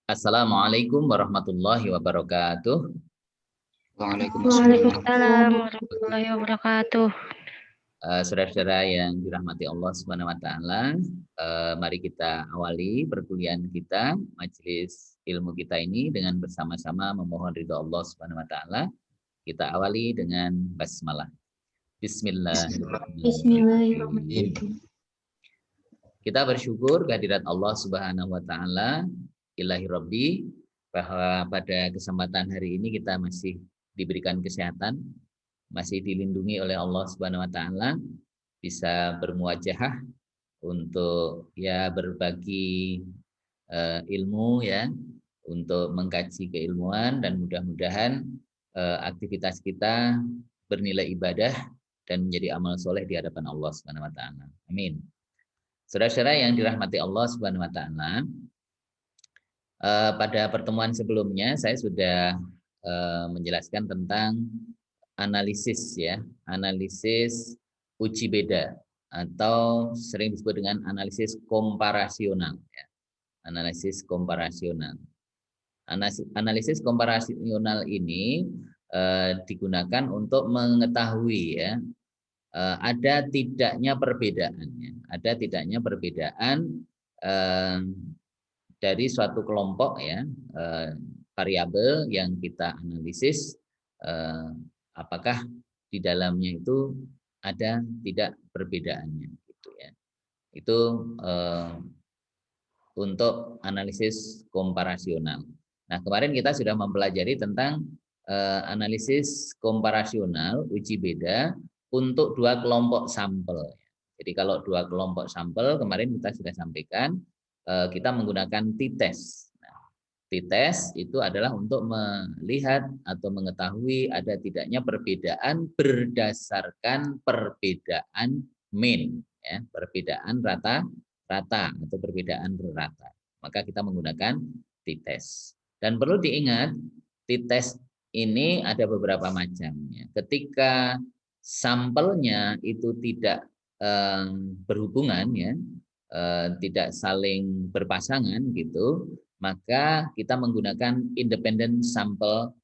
Assalamualaikum warahmatullahi wabarakatuh. Waalaikumsalam Waalaikumsalam warahmatullahi wabarakatuh. Saudara-saudara yang dirahmati Allah Subhanahu wa taala, mari kita awali perkuliahan kita, majelis ilmu kita ini dengan bersama-sama memohon ridha Allah Subhanahu wa taala. Kita awali dengan basmalah. Bismillahirrahmanirrahim. Bismillahirrahmanirrahim. Kita bersyukur kehadirat Allah Subhanahu wa taala, Ilahi Rabbi, bahwa pada kesempatan hari ini kita masih diberikan kesehatan, masih dilindungi oleh Allah Subhanahu wa taala, bisa bermuajahah untuk ya berbagi ilmu ya, untuk mengkaji keilmuan, dan mudah-mudahan aktivitas kita bernilai ibadah dan menjadi amal soleh di hadapan Allah Subhanahu wa taala. Amin. Saudara-saudara yang dirahmati Allah Subhanahu wa taala, pada pertemuan sebelumnya saya sudah menjelaskan tentang analisis ya, analisis uji beda atau sering disebut dengan analisis komparasional ya. Analisis komparasional. Analisis komparasional ini digunakan untuk mengetahui ya, ada tidaknya perbedaannya, ada tidaknya perbedaan dari suatu kelompok ya, variabel yang kita analisis, apakah di dalamnya itu ada tidak perbedaannya gitu ya. Itu untuk analisis komparasional. Nah, kemarin kita sudah mempelajari tentang analisis komparasional uji beda untuk dua kelompok sampel. Jadi kalau dua kelompok sampel kemarin kita sudah sampaikan, kita menggunakan t-test. Nah, t-test itu adalah untuk melihat atau mengetahui ada tidaknya perbedaan berdasarkan perbedaan mean, ya, perbedaan rata-rata atau perbedaan rata. Maka kita menggunakan t-test. Dan perlu diingat, t-test ini ada beberapa macamnya. Ketika sampelnya itu tidak berhubungan ya, tidak saling berpasangan gitu, maka kita menggunakan independent sample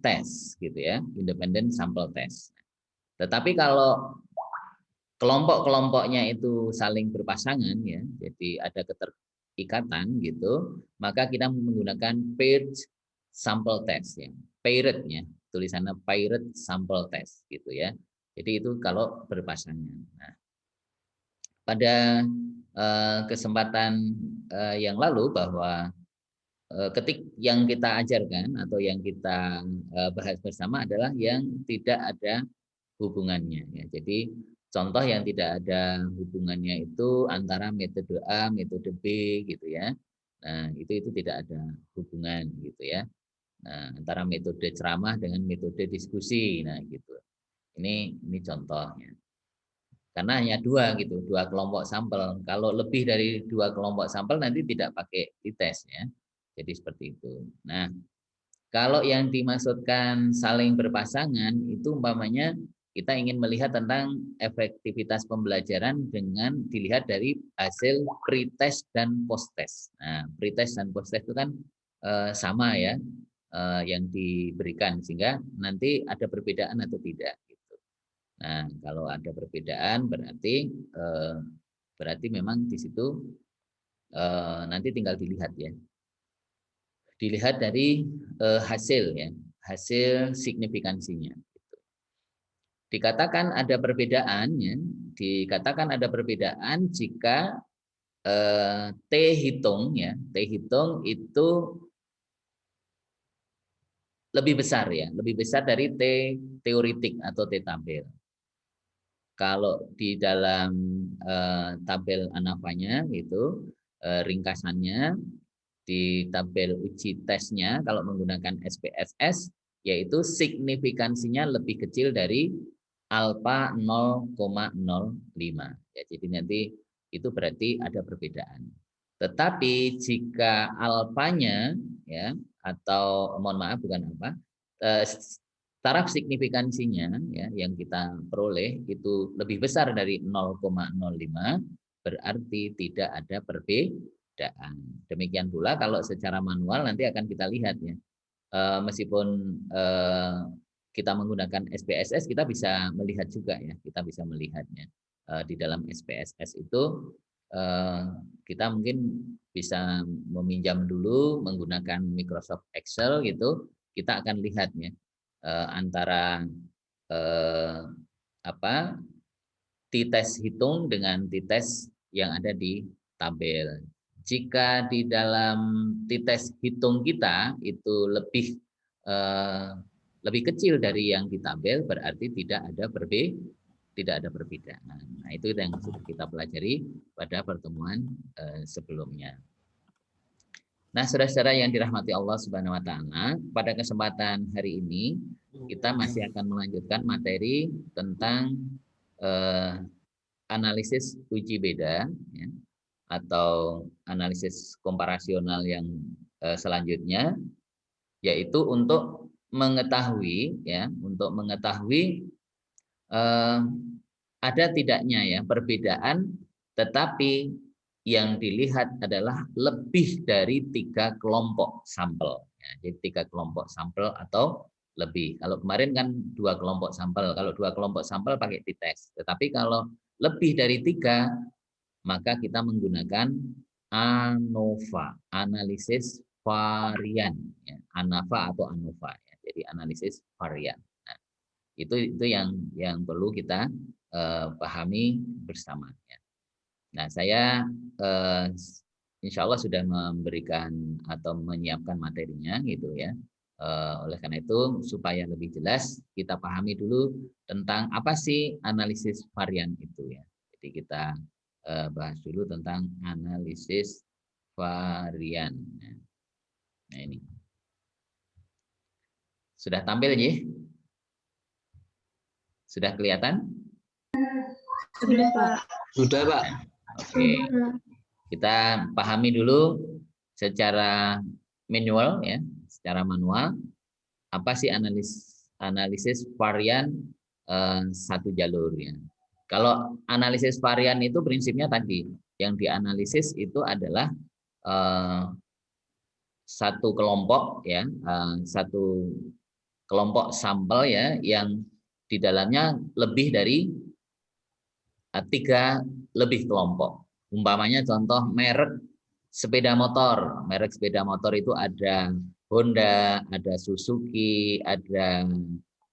test gitu ya, independent sample test. Tetapi kalau kelompok-kelompoknya itu saling berpasangan ya, jadi ada keterikatan gitu, maka kita menggunakan paired sample test ya, paired-nya, tulisannya paired sample test gitu ya. Jadi itu kalau berpasangan. Nah, pada kesempatan yang lalu bahwa yang kita ajarkan atau yang kita bahas bersama adalah yang tidak ada hubungannya ya. Jadi contoh yang tidak ada hubungannya itu antara metode A, metode B gitu ya. Nah, itu tidak ada hubungan gitu ya. Nah, antara metode ceramah dengan metode diskusi. Nah, gitu. Ini contohnya. Karena hanya dua gitu, dua kelompok sampel. Kalau lebih dari dua kelompok sampel nanti tidak pakai t-test ya. Jadi seperti itu. Nah, kalau yang dimaksudkan saling berpasangan itu umpamanya kita ingin melihat tentang efektivitas pembelajaran dengan dilihat dari hasil pretest dan posttest. Nah, pretest dan posttest itu kan sama ya, yang diberikan sehingga nanti ada perbedaan atau tidak. Nah, kalau ada perbedaan berarti memang di situ nanti tinggal dilihat ya. Dilihat dari hasil ya, hasil signifikansinya. Dikatakan ada perbedaan ya, dikatakan ada perbedaan jika T hitung ya, T hitung itu lebih besar ya, lebih besar dari T teoritik atau T tabel. Kalau di dalam tabel ANAFA-nya itu ringkasannya di tabel uji tesnya kalau menggunakan SPSS yaitu signifikansinya lebih kecil dari alfa 0,05 ya, jadi nanti itu berarti ada perbedaan. Tetapi jika alfanya ya, atau mohon maaf bukan alfa, taraf signifikansinya ya yang kita peroleh itu lebih besar dari 0,05 berarti tidak ada perbedaan. Demikian pula kalau secara manual nanti akan kita lihat ya. Meskipun kita menggunakan SPSS, kita bisa melihat juga ya, kita bisa melihatnya. Di dalam SPSS itu kita mungkin bisa meminjam dulu menggunakan Microsoft Excel gitu, kita akan lihatnya antara t-test hitung dengan t-test yang ada di tabel. Jika di dalam t-test hitung kita itu lebih kecil dari yang di tabel, berarti tidak ada perbedaan. Nah, itu yang sudah kita pelajari pada pertemuan sebelumnya. Nah, saudara-saudara yang dirahmati Allah Subhanahu wa taala, pada kesempatan hari ini kita masih akan melanjutkan materi tentang analisis uji beda ya, atau analisis komparasional yang selanjutnya, yaitu untuk mengetahui ada tidaknya ya perbedaan, tetapi yang dilihat adalah lebih dari 3 kelompok sampel. Ya, jadi 3 kelompok sampel atau lebih. Kalau kemarin kan 2 kelompok sampel. Kalau 2 kelompok sampel pakai t-test. Tetapi kalau lebih dari 3, maka kita menggunakan ANOVA, analisis varian. Ya, ANOVA atau ANOVA. Ya, jadi analisis varian. Nah, itu yang perlu kita pahami bersama. Ya. Nah, saya insya Allah sudah memberikan atau menyiapkan materinya gitu ya. Oleh karena itu supaya lebih jelas kita pahami dulu tentang apa sih analisis varian itu ya. Jadi kita bahas dulu tentang analisis varian. Nah ini sudah tampil ya? Sudah kelihatan? Sudah, Pak. Sudah, Pak. Oke, kita pahami dulu secara manual ya, secara manual apa sih analisis varian satu jalur ya. Kalau analisis varian itu prinsipnya tadi yang dianalisis itu adalah satu kelompok ya, satu kelompok sampel ya yang di dalamnya lebih dari 3 lebih kelompok. Umpamanya contoh merek sepeda motor. Merek sepeda motor itu ada Honda, ada Suzuki, ada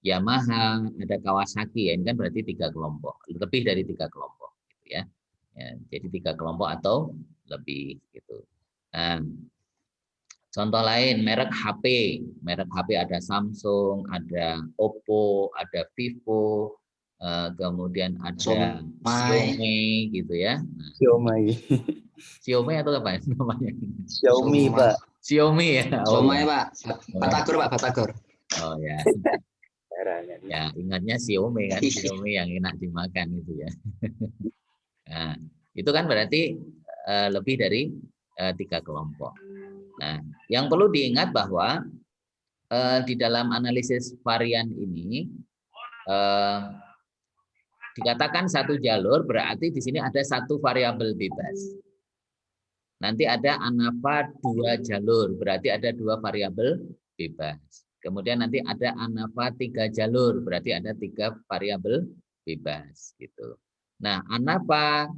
Yamaha, ada Kawasaki. Ya, ini kan berarti 3 kelompok. Lebih dari 3 kelompok. Gitu ya. Jadi 3 kelompok atau lebih. Gitu. Nah, contoh lain, merek HP. Merek HP ada Samsung, ada Oppo, ada Vivo, kemudian ada Xiaomi gitu ya. Nah, Xiaomi atau apa namanya? Xiaomi, Pak. Xiaomi ya. Xiaomi, Pak. Batagor, Pak, Batagor. Oh ya. Ya, ingatnya Xiaomi kan, Xiaomi yang enak dimakan itu ya. Nah, itu kan berarti lebih dari 3 kelompok. Nah, yang perlu diingat bahwa di dalam analisis varian ini dikatakan satu jalur berarti di sini ada satu variabel bebas. Nanti ada ANAVA 2 jalur, berarti ada 2 variabel bebas. Kemudian nanti ada ANAVA 3 jalur, berarti ada 3 variabel bebas gitu. Nah, ANAVA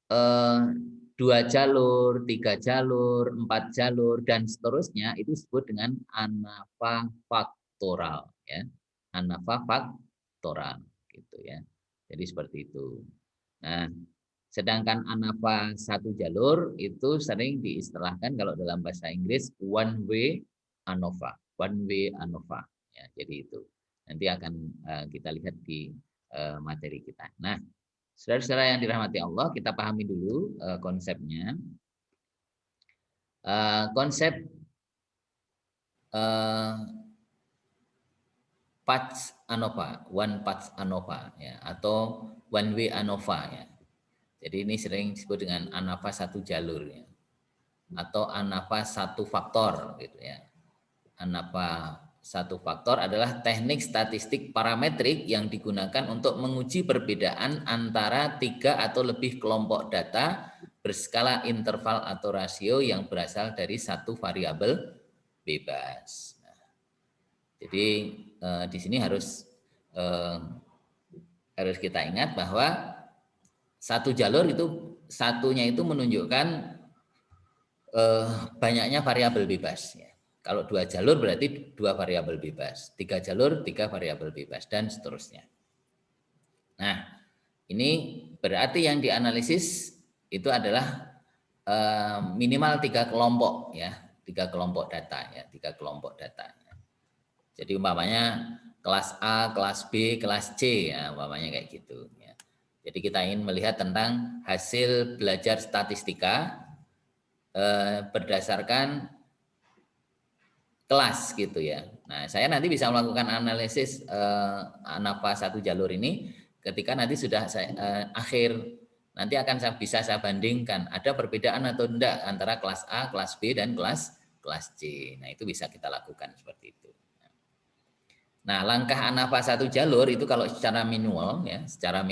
2 jalur, 3 jalur, 4 jalur dan seterusnya itu disebut dengan ANAVA faktoral ya. ANAVA faktoral gitu ya. Jadi seperti itu. Nah, sedangkan ANAVA 1 jalur itu sering diistilahkan kalau dalam bahasa Inggris one way ANOVA, one way ANOVA. Ya, jadi itu nanti akan kita lihat di materi kita. Nah, saudara-saudara yang dirahmati Allah, kita pahami dulu konsepnya. Konsep path ANOVA, one path ANOVA ya, atau one way ANOVA ya. Jadi ini sering disebut dengan ANOVA 1 jalur ya. Atau ANOVA 1 faktor gitu ya. ANOVA 1 faktor adalah teknik statistik parametrik yang digunakan untuk menguji perbedaan antara 3 atau lebih kelompok data berskala interval atau rasio yang berasal dari satu variabel bebas. Nah, jadi di sini harus kita ingat bahwa satu jalur itu satunya itu menunjukkan banyaknya variabel bebas. Kalau 2 jalur berarti 2 variabel bebas, 3 jalur 3 variabel bebas, dan seterusnya. Nah, ini berarti yang dianalisis itu adalah minimal 3 kelompok ya, 3 kelompok data ya, 3 kelompok data. Jadi umpamanya kelas A, kelas B, kelas C ya, umpamanya kayak gitu ya. Jadi kita ingin melihat tentang hasil belajar statistika berdasarkan kelas gitu ya. Nah, saya nanti bisa melakukan analisis ANAPA 1 jalur ini ketika nanti sudah saya akhir, nanti akan bisa saya bandingkan ada perbedaan atau tidak antara kelas A, kelas B, dan kelas C. Nah, itu bisa kita lakukan seperti itu. Nah, langkah ANAPA 1 jalur itu kalau secara manual ya, secara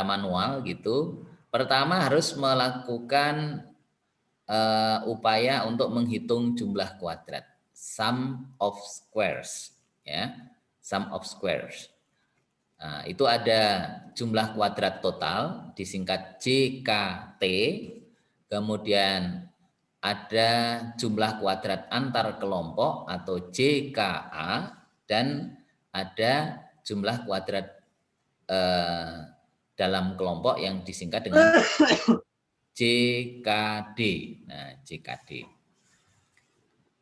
manual gitu, pertama harus melakukan upaya untuk menghitung jumlah kuadrat, sum of squares ya, sum of squares. Nah, itu ada jumlah kuadrat total disingkat JKT, kemudian ada jumlah kuadrat antar kelompok atau JKA, dan ada jumlah kuadrat dalam kelompok yang disingkat dengan JKD. Nah, JKD.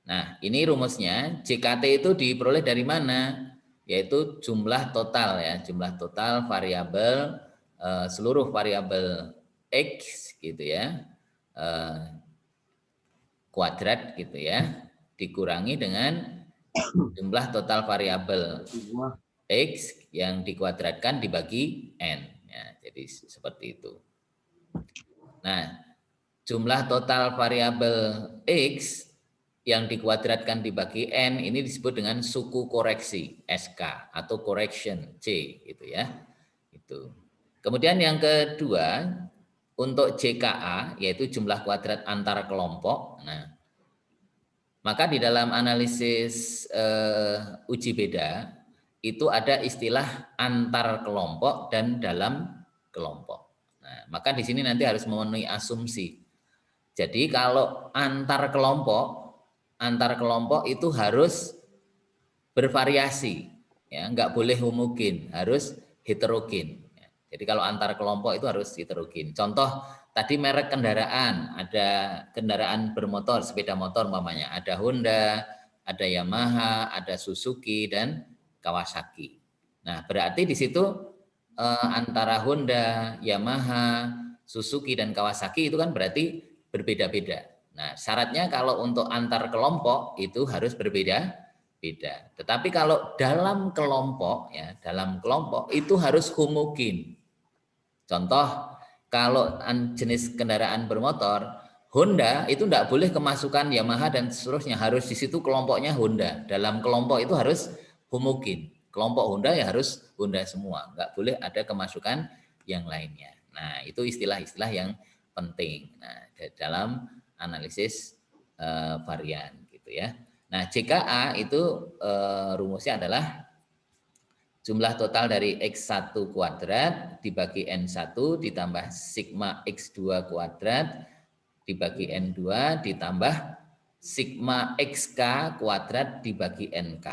Nah, ini rumusnya. JKT itu diperoleh dari mana? Yaitu jumlah total ya, jumlah total variabel seluruh variabel X gitu ya, kuadrat gitu ya, dikurangi dengan jumlah total variabel X yang dikuadratkan dibagi N ya, jadi seperti itu. Nah, jumlah total variabel X yang dikuadratkan dibagi N ini disebut dengan suku koreksi SK atau correction C gitu ya. Itu. Kemudian yang kedua untuk JKA yaitu jumlah kuadrat antar kelompok. Nah, maka di dalam analisis uji beda itu ada istilah antar kelompok dan dalam kelompok. Nah, maka di sini nanti harus memenuhi asumsi. Jadi kalau antar kelompok itu harus bervariasi, ya, nggak boleh homogen, harus heterogen. Jadi kalau antar kelompok itu harus heterogen. Contoh tadi merek kendaraan, ada kendaraan bermotor, sepeda motor umpamanya, ada Honda, ada Yamaha, ada Suzuki dan Kawasaki. Nah, berarti di situ antara Honda, Yamaha, Suzuki dan Kawasaki itu kan berarti berbeda-beda. Nah, syaratnya kalau untuk antar kelompok itu harus berbeda-beda. Tetapi kalau dalam kelompok ya, dalam kelompok itu harus homogen. Contoh, kalau jenis kendaraan bermotor, Honda itu tidak boleh kemasukan Yamaha dan seterusnya, harus di situ kelompoknya Honda. Dalam kelompok itu harus homogen. Kelompok Honda ya harus Honda semua, nggak boleh ada kemasukan yang lainnya. Nah, itu istilah-istilah yang penting. Nah, dalam analisis varian gitu ya. Nah, JKA itu rumusnya adalah jumlah total dari X1 kuadrat dibagi N1 ditambah sigma X2 kuadrat dibagi N2 ditambah sigma XK kuadrat dibagi NK.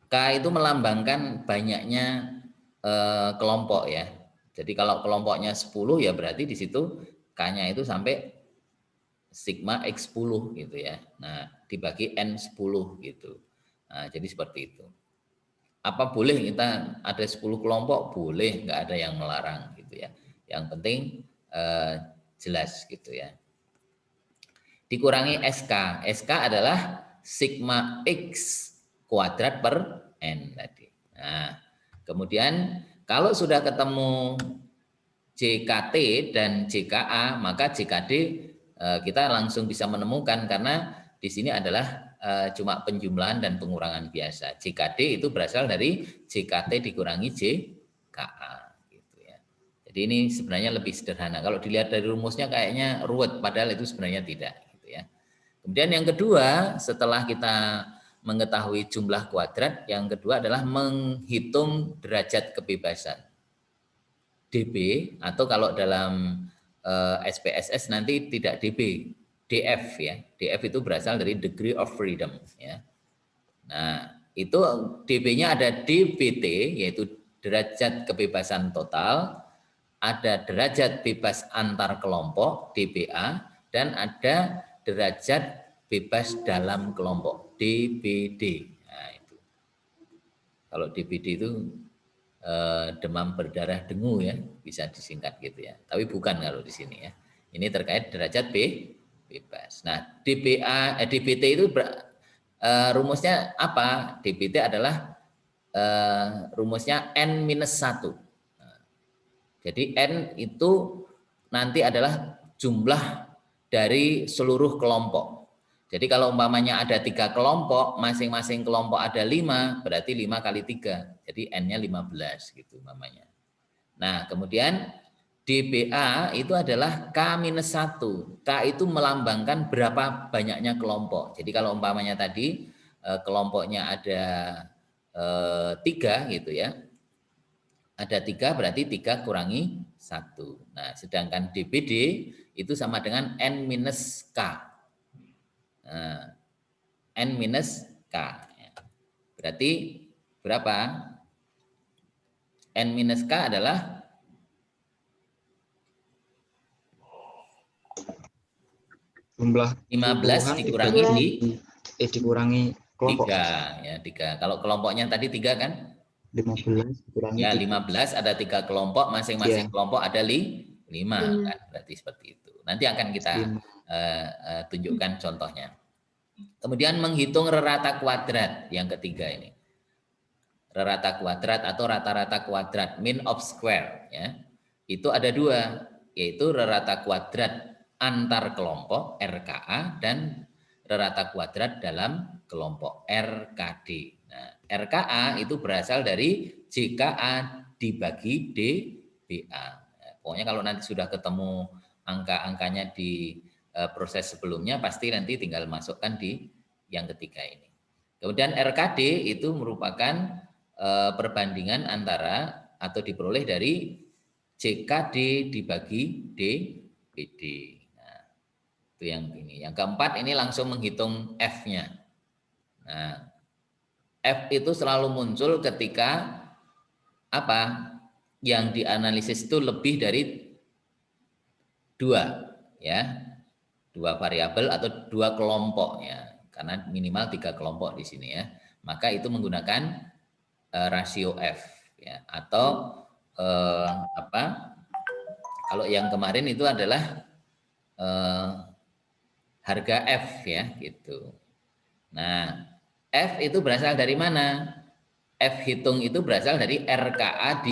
K itu melambangkan banyaknya kelompok ya. Jadi kalau kelompoknya 10 ya berarti di situ K-nya itu sampai sigma X10 gitu ya. Nah, dibagi N10 gitu. Nah, jadi seperti itu. Apa boleh kita ada 10 kelompok? Boleh, nggak ada yang melarang gitu ya. Yang penting jelas gitu ya. Dikurangi SK. SK adalah sigma X kuadrat per N tadi. Nah, kemudian kalau sudah ketemu JKT dan JKA, maka JKD kita langsung bisa menemukan karena di sini adalah cuma penjumlahan dan pengurangan biasa. JKD itu berasal dari JKT dikurangi JKA. Gitu ya. Jadi ini sebenarnya lebih sederhana. Kalau dilihat dari rumusnya kayaknya ruwet, padahal itu sebenarnya tidak. Gitu ya. Kemudian yang kedua, setelah kita mengetahui jumlah kuadrat, yang kedua adalah menghitung derajat kebebasan. DB, atau kalau dalam SPSS nanti tidak DB, DF ya. DF itu berasal dari degree of freedom ya. Nah, itu DB-nya ada DBT yaitu derajat kebebasan total, ada derajat bebas antar kelompok DBA, dan ada derajat bebas dalam kelompok DBD. Nah, itu. Kalau DBD itu demam berdarah dengu ya, bisa disingkat gitu ya. Tapi bukan kalau di sini ya. Ini terkait derajat bebas. Nah, DBT itu rumusnya apa? DBT adalah rumusnya N-1. Jadi N itu nanti adalah jumlah dari seluruh kelompok. Jadi kalau umpamanya ada 3 kelompok, masing-masing kelompok ada 5, berarti 5 kali 3. Jadi N-nya 15 gitu umpamanya. Nah, kemudian DBA itu adalah K-1. K itu melambangkan berapa banyaknya kelompok. Jadi kalau umpamanya tadi kelompoknya ada 3 gitu ya. Ada 3 berarti 3 kurangi 1. Nah, sedangkan DBD itu sama dengan N-K. Nah, N-K. Berarti berapa? N-K adalah Jumlah 15 dikurangi dikurangi kelompok. 3 ya, 3. Kalau kelompoknya tadi 3 kan? 15 dikurangi ya 3. 15 ada 3 kelompok, masing-masing kelompok ada 5 kan, berarti seperti itu. Nanti akan kita tunjukkan contohnya. Kemudian menghitung rata kuadrat yang ketiga ini. Rata kuadrat atau rata-rata kuadrat, mean of square ya. Itu ada 2, yaitu rata kuadrat antar kelompok RKA dan rata kuadrat dalam kelompok RKD. Nah, RKA itu berasal dari JKA dibagi DBA. Nah, pokoknya kalau nanti sudah ketemu angka-angkanya di proses sebelumnya, pasti nanti tinggal masukkan di yang ketiga ini. Kemudian RKD itu merupakan perbandingan antara atau diperoleh dari JKD dibagi DBD. Nah, itu yang ini. Yang keempat ini langsung menghitung F-nya. Nah, F itu selalu muncul ketika apa? Yang dianalisis itu lebih dari 2 ya. 2 variabel atau 2 kelompok ya. Karena minimal 3 kelompok di sini ya. Maka itu menggunakan rasio F ya, atau kalau yang kemarin itu adalah harga F ya gitu. Nah, F itu berasal dari mana? F hitung itu berasal dari RKA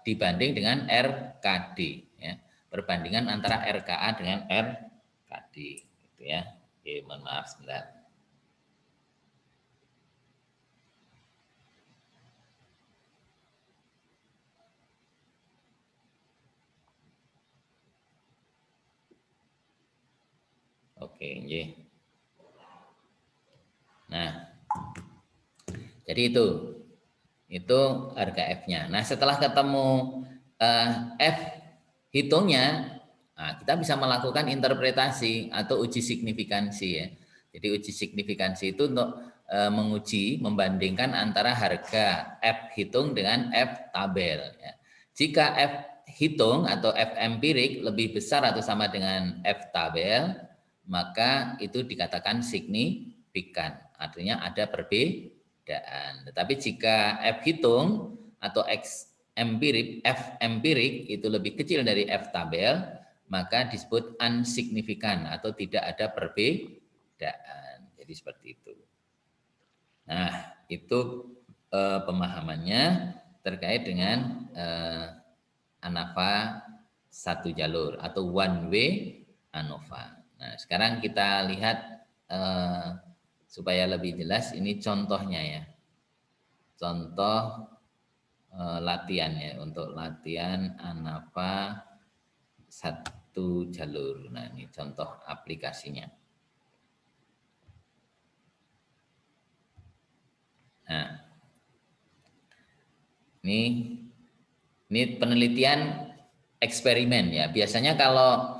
dibanding dengan RKD ya. Perbandingan antara RKA dengan RKD gitu ya. Oke, mohon maaf sebentar. Oke, nah, jadi itu harga F-nya. Nah, setelah ketemu F hitungnya, nah, kita bisa melakukan interpretasi atau uji signifikansi ya. Jadi uji signifikansi itu untuk menguji, membandingkan antara harga F hitung dengan F tabel. Ya. Jika F hitung atau F empirik lebih besar atau sama dengan F tabel, maka itu dikatakan signifikan, artinya ada perbedaan. Tetapi jika F hitung atau F empirik itu lebih kecil dari F tabel, maka disebut unsignifikan atau tidak ada perbedaan. Jadi seperti itu. Nah, itu pemahamannya terkait dengan ANOVA 1 jalur atau one way ANOVA. Nah, sekarang kita lihat supaya lebih jelas, ini contohnya ya. Contoh latihan ya, untuk latihan ANAPA 1 jalur. Nah, ini contoh aplikasinya. Nah, ini penelitian eksperimen ya. Biasanya kalau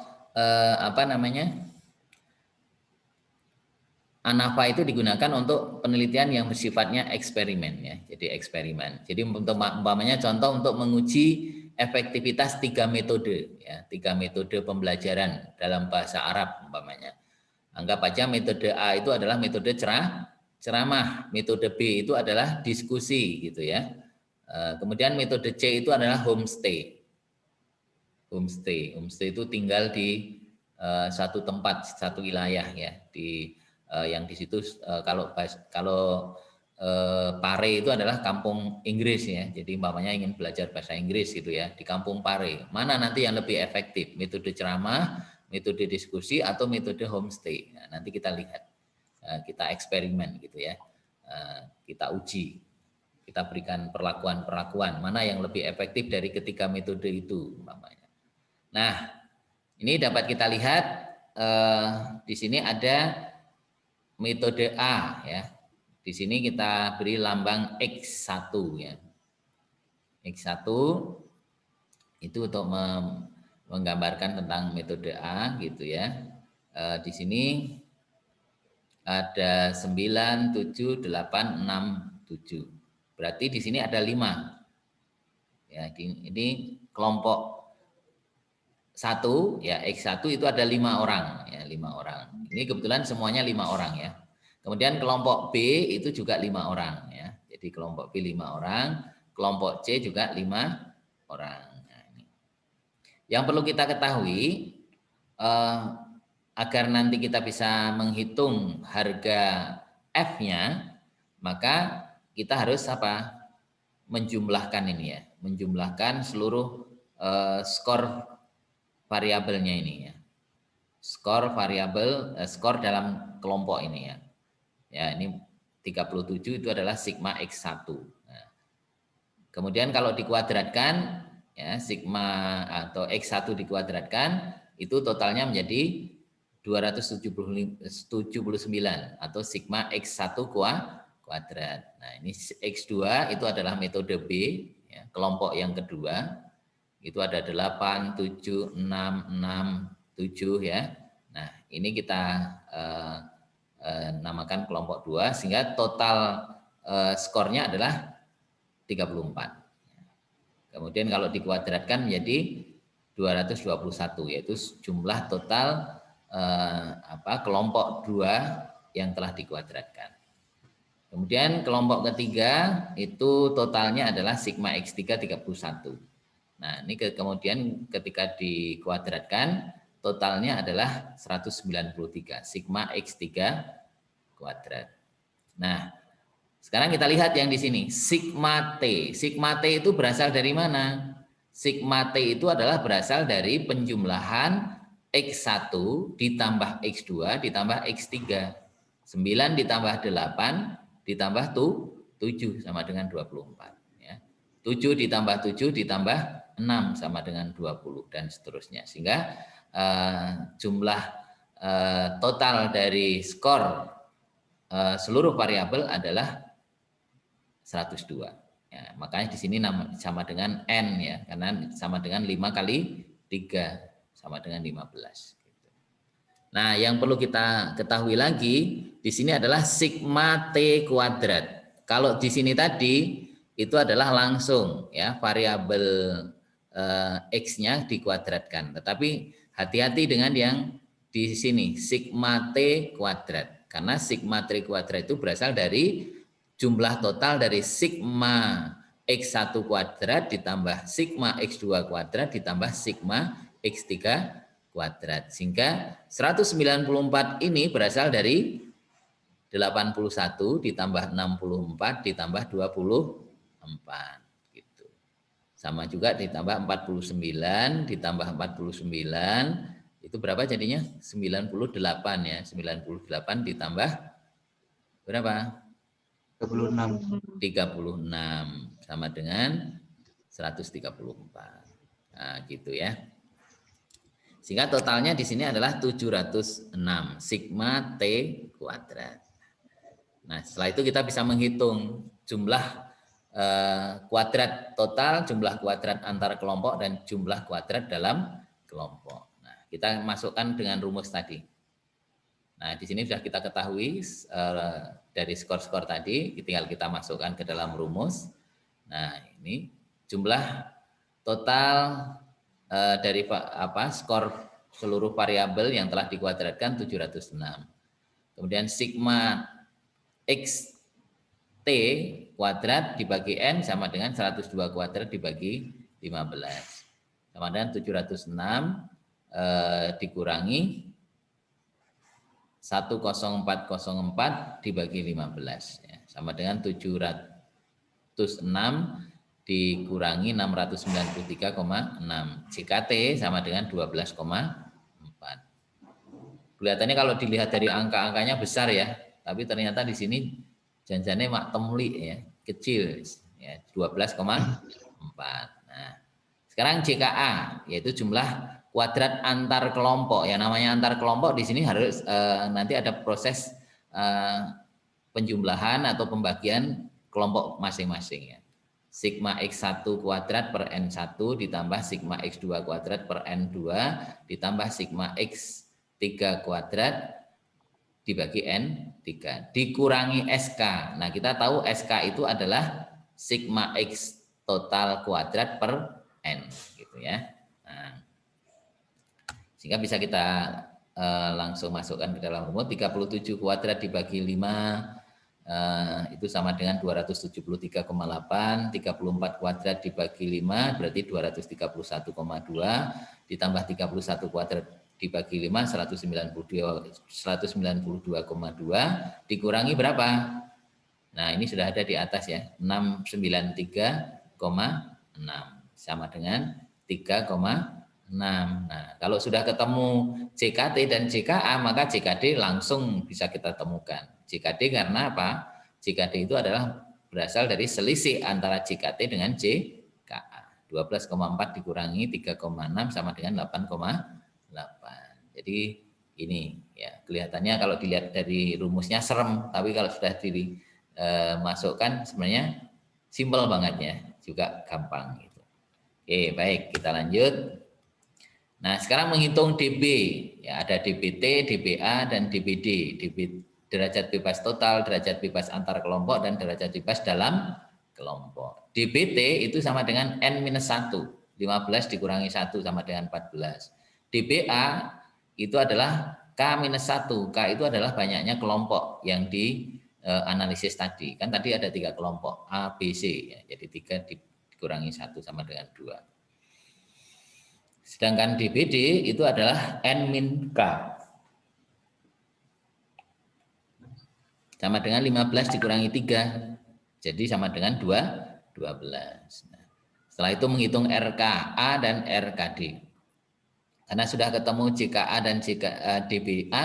ANAPA itu digunakan untuk penelitian yang bersifatnya eksperimen ya. Jadi eksperimen. Jadi untuk umpamanya contoh untuk menguji efektivitas 3 metode ya, 3 metode pembelajaran dalam bahasa Arab umpamanya. Anggap aja metode A itu adalah metode ceramah, metode B itu adalah diskusi gitu ya. Kemudian metode C itu adalah homestay. Homestay itu tinggal di satu tempat, satu wilayah ya, di yang di situ kalau Pare itu adalah kampung Inggris ya. Jadi umpamanya ingin belajar bahasa Inggris gitu ya di kampung Pare. Mana nanti yang lebih efektif? Metode ceramah, metode diskusi atau metode homestay. Nah, nanti kita lihat. Kita eksperimen gitu ya. Kita uji. Kita berikan perlakuan-perlakuan mana yang lebih efektif dari ketiga metode itu umpamanya. Nah, ini dapat kita lihat di sini ada metode A ya. Di sini kita beri lambang X1 ya. X1 itu untuk menggambarkan tentang metode A gitu ya. Di sini ada 9, 7, 8, 6, 7. Berarti di sini ada 5. Ya, ini kelompok 1 ya, X1 itu ada 5 orang ya, 5 orang. Ini kebetulan semuanya 5 orang ya. Kemudian kelompok B itu juga 5 orang ya. Jadi kelompok B 5 orang, kelompok C juga 5 orang. Nah, ini. Yang perlu kita ketahui agar nanti kita bisa menghitung harga F-nya, maka kita harus apa? Menjumlahkan ini ya, menjumlahkan seluruh skor variabelnya ini ya. Skor variabel, skor dalam kelompok ini ya. Ya, ini 37 itu adalah sigma X1. Nah, kemudian kalau dikuadratkan ya, sigma atau X1 dikuadratkan itu totalnya menjadi 279 atau sigma X1 kuadrat. Nah, ini X2 itu adalah metode B ya, kelompok yang kedua. Itu ada 8, 7, 6, 6, 7 ya. Nah, ini kita namakan kelompok 2 sehingga total skornya adalah 34. Kemudian kalau dikuadratkan menjadi 221 yaitu jumlah total kelompok 2 yang telah dikuadratkan. Kemudian kelompok ketiga itu totalnya adalah sigma X3 31. Nah, ini kemudian ketika dikuadratkan totalnya adalah 193 sigma X3 kuadrat. Nah, sekarang kita lihat yang di sini sigma T. Sigma T itu berasal dari mana? Sigma T itu adalah berasal dari penjumlahan X1 ditambah X2 ditambah X3. 9 ditambah 8 ditambah 7 sama dengan 24. Ya. 7 ditambah 7 ditambah 6 sama dengan 20 dan seterusnya. Sehingga jumlah total dari skor seluruh variabel adalah 102. Ya, makanya di sini sama dengan N ya, karena sama dengan 5 kali 3 sama dengan 15. Nah, yang perlu kita ketahui lagi di sini adalah sigma T kuadrat. Kalau di sini tadi itu adalah langsung ya variabel X-nya dikuadratkan. Tetapi hati-hati dengan yang di sini sigma T kuadrat. Karena sigma T kuadrat itu berasal dari jumlah total dari sigma X1 kuadrat ditambah sigma X2 kuadrat ditambah sigma X3 kuadrat. Sehingga 194 ini berasal dari 81 ditambah 64 ditambah 24. Sama juga ditambah 49 ditambah 49 Itu berapa jadinya? 98 ya. 98 ditambah berapa? 36. 36 sama dengan 134. Nah, gitu ya. Sehingga totalnya di sini adalah 706 sigma T kuadrat. Nah, setelah itu kita bisa menghitung jumlah kuadrat total, jumlah kuadrat antar kelompok, dan jumlah kuadrat dalam kelompok. Nah, kita masukkan dengan rumus tadi. Nah, di sini sudah kita ketahui dari skor-skor tadi, tinggal kita masukkan ke dalam rumus. Nah, ini jumlah total dari skor seluruh variabel yang telah dikuadratkan 706. Kemudian sigma X T kuadrat dibagi N sama dengan 102 kuadrat dibagi 15. Sama dengan 706 dikurangi 10404 dibagi 15. Ya, sama dengan 706 dikurangi 693,6. JKT sama dengan 12,4. Kelihatannya kalau dilihat dari angka-angkanya besar ya, tapi ternyata di sini janjinya mak temli ya, kecil ya, 12,4. Nah, sekarang JKA yaitu jumlah kuadrat antar kelompok. Ya, namanya antar kelompok di sini harus nanti ada proses penjumlahan atau pembagian kelompok masing-masing ya. Sigma X1 kuadrat per N1 ditambah sigma X2 kuadrat per N2 ditambah sigma X3 kuadrat dibagi N3 dikurangi SK. Nah, kita tahu SK itu adalah sigma X total kuadrat per N gitu ya. Nah, sehingga bisa kita langsung masukkan ke dalam rumus. 37 kuadrat dibagi 5 itu sama dengan 273,8. 34 kuadrat dibagi 5 berarti 231,2 ditambah 31 kuadrat dibagi 5 192,2 dikurangi berapa? Nah, ini sudah ada di atas ya, 693,6 sama dengan 3,6. Nah, kalau sudah ketemu JKT dan JKA maka JKD langsung bisa kita temukan. JKD karena apa? JKD itu adalah berasal dari selisih antara JKT dengan JKA. 12,4 dikurangi 3,6 sama dengan 8,8. Jadi ini ya, kelihatannya kalau dilihat dari rumusnya serem, tapi kalau sudah dimasukkan sebenarnya simpel banget ya, juga gampang gitu. Oke, baik, kita lanjut. Nah, sekarang menghitung DB, ya ada DBT, DBA dan DBD, derajat bebas total, derajat bebas antar kelompok, dan derajat bebas dalam kelompok. DBT itu sama dengan N-1, 15 dikurangi 1 sama dengan 14. DBA itu adalah K-1, K itu adalah banyaknya kelompok yang dianalisis tadi. Kan tadi ada 3 kelompok, A, B, C, ya. Jadi 3 dikurangi 1 sama dengan 2. Sedangkan DBD itu adalah N-K. Sama dengan 15 dikurangi 3. Jadi sama dengan 12. Nah, setelah itu menghitung RKA dan RKD. Karena sudah ketemu JKA dan DBA,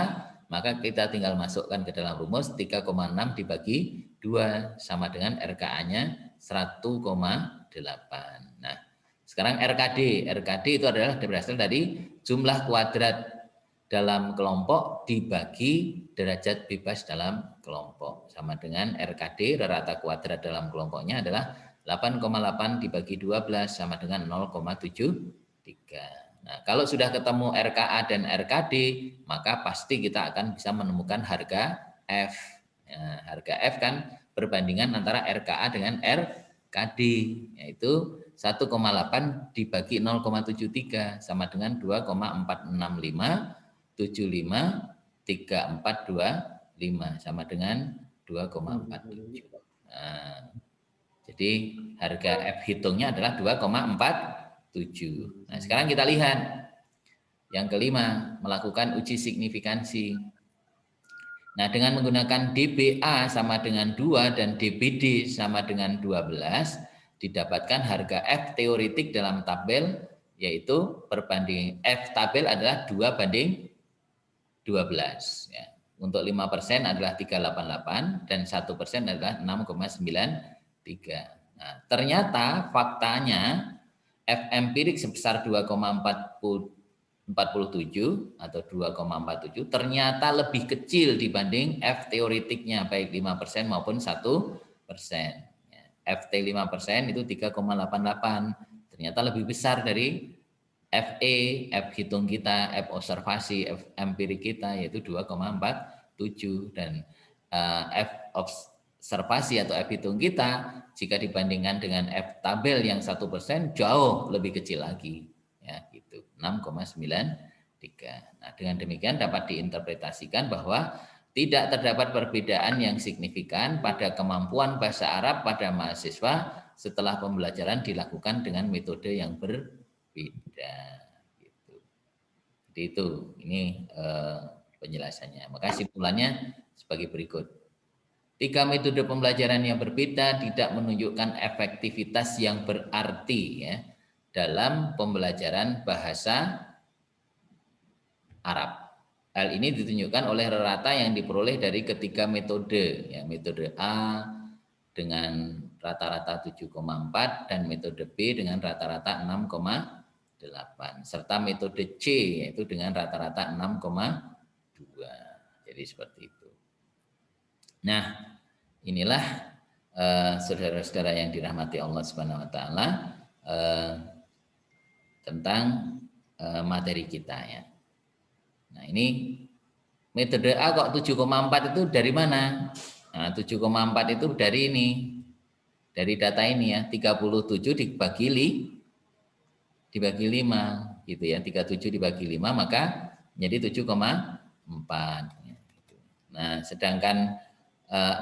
maka kita tinggal masukkan ke dalam rumus 3,6 dibagi 2 sama dengan RKA-nya 100,8. Nah, sekarang RKD. RKD itu adalah berasal dari jumlah kuadrat dalam kelompok dibagi derajat bebas dalam kelompok. Sama dengan RKD, rata kuadrat dalam kelompoknya adalah 8,8 dibagi 12 sama dengan 0,73. Nah, kalau sudah ketemu RKA dan RKD, maka pasti kita akan bisa menemukan harga F. Nah, harga F kan perbandingan antara RKA dengan RKD, yaitu 1,8 dibagi 0,73 sama dengan 2,46575345 sama dengan 2,47. Nah, jadi harga F hitungnya adalah 2,47. Nah, sekarang kita lihat yang kelima, melakukan uji signifikansi. Nah, dengan menggunakan DBA sama dengan 2 dan DBD sama dengan 12, didapatkan harga F teoretik dalam tabel yaitu perbanding F tabel adalah 2/12 ya. Untuk 5% adalah 388 dan 1% adalah 6,93. Nah, ternyata faktanya F empirik sebesar 2,47 atau 2,47 ternyata lebih kecil dibanding F teoretiknya baik 5% maupun 1%. FT 5% itu 3,88. Ternyata lebih besar dari FE, F hitung kita, F observasi, F empirik kita yaitu 2,47 dan F observasi atau F hitung kita jika dibandingkan dengan F tabel yang 1% jauh lebih kecil lagi ya gitu 6,93. Nah, dengan demikian dapat diinterpretasikan bahwa tidak terdapat perbedaan yang signifikan pada kemampuan bahasa Arab pada mahasiswa setelah pembelajaran dilakukan dengan metode yang berbeda. Gitu. Jadi itu ini penjelasannya. Maka kesimpulannya sebagai berikut. 3 metode pembelajaran yang berbeda tidak menunjukkan efektivitas yang berarti ya dalam pembelajaran bahasa Arab. Hal ini ditunjukkan oleh rata yang diperoleh dari ketiga metode, ya, metode A dengan rata-rata 7,4 dan metode B dengan rata-rata 6,8 serta metode C yaitu dengan rata-rata 6,2. Jadi seperti itu. Nah, inilah saudara-saudara yang dirahmati Allah Subhanahu wa taala tentang materi kita ya. Nah, ini metode A kok 7,4 itu dari mana? Nah, 7,4 itu dari ini. Dari data ini ya, 37 dibagi 5 gitu ya. 37 dibagi 5 maka menjadi 7,4. Nah, sedangkan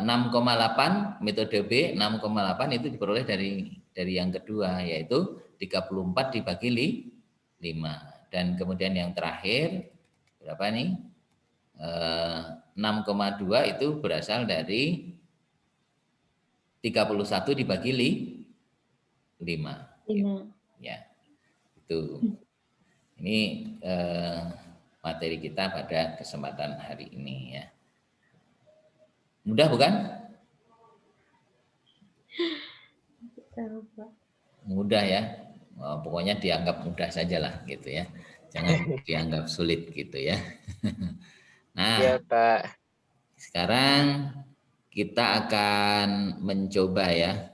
6,8 metode B 6,8 itu diperoleh dari yang kedua yaitu 34 dibagi 5. Dan kemudian yang terakhir berapa nih? 6,2 itu berasal dari 31 dibagi 5. Ya, itu. Ini materi kita pada kesempatan hari ini ya. Mudah bukan? Mudah ya. Pokoknya dianggap mudah sajalah gitu ya. Jangan dianggap sulit gitu ya. Nah, ya, Pak. Sekarang kita akan mencoba ya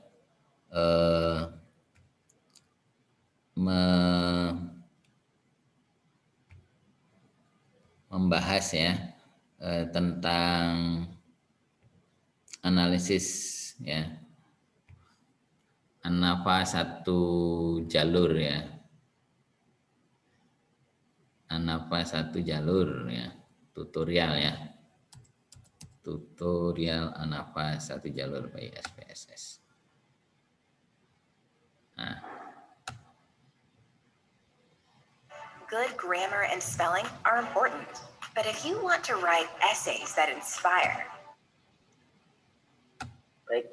membahas ya tentang analisis ya ANAFA 1 jalur ya. ANAFA 1 jalur ya, tutorial ya. Tutorial ANAFA 1 jalur by SPSS. Nah. Good grammar and spelling are important, but if you want to write essays that inspire. Baik.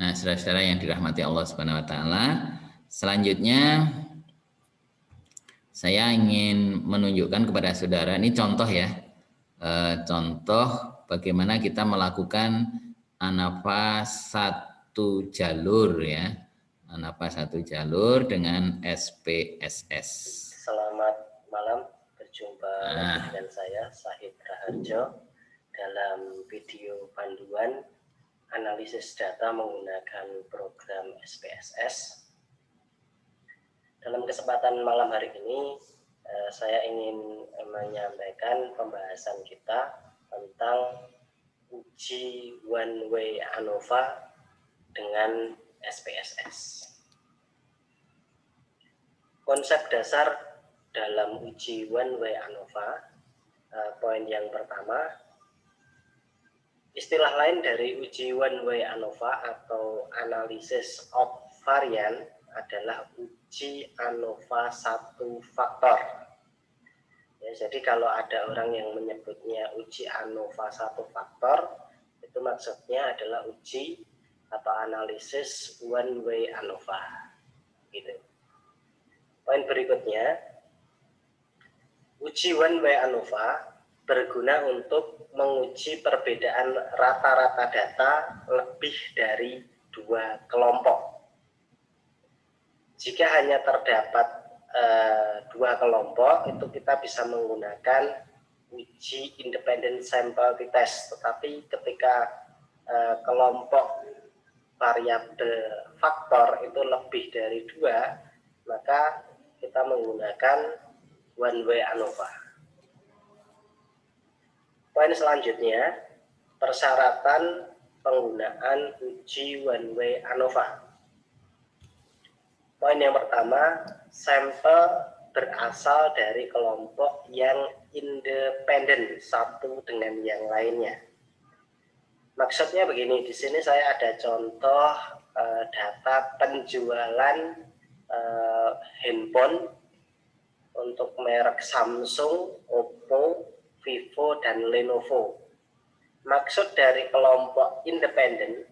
Nah, saudara-saudara yang dirahmati Allah Subhanahu wa taala, selanjutnya saya ingin menunjukkan kepada saudara ini contoh ya. Contoh bagaimana kita melakukan ANAFA 1 jalur ya. ANAFA 1 jalur dengan SPSS. Selamat malam, berjumpa dengan saya Sahid Raharjo dalam video panduan analisis data menggunakan program SPSS. Dalam kesempatan malam hari ini saya ingin menyampaikan pembahasan kita tentang uji one way ANOVA dengan SPSS. Konsep dasar dalam uji one way ANOVA, poin yang pertama, istilah lain dari uji one way ANOVA atau analysis of variant adalah uji ANOVA 1 faktor. Ya, jadi kalau ada orang yang menyebutnya uji ANOVA 1 faktor, itu maksudnya adalah uji atau analisis one way ANOVA gitu. Poin berikutnya, uji one way ANOVA berguna untuk menguji perbedaan rata-rata data lebih dari 2 kelompok. Jika hanya terdapat 2 kelompok, itu kita bisa menggunakan uji independent sample test. Tetapi ketika kelompok variabel faktor itu lebih dari 2, maka kita menggunakan one way ANOVA. Poin selanjutnya, persyaratan penggunaan uji one way ANOVA. Poin yang pertama, sampel berasal dari kelompok yang independen satu dengan yang lainnya. Maksudnya begini, di sini saya ada contoh data penjualan handphone untuk merek Samsung, Oppo, Vivo, dan Lenovo. Maksud dari kelompok independen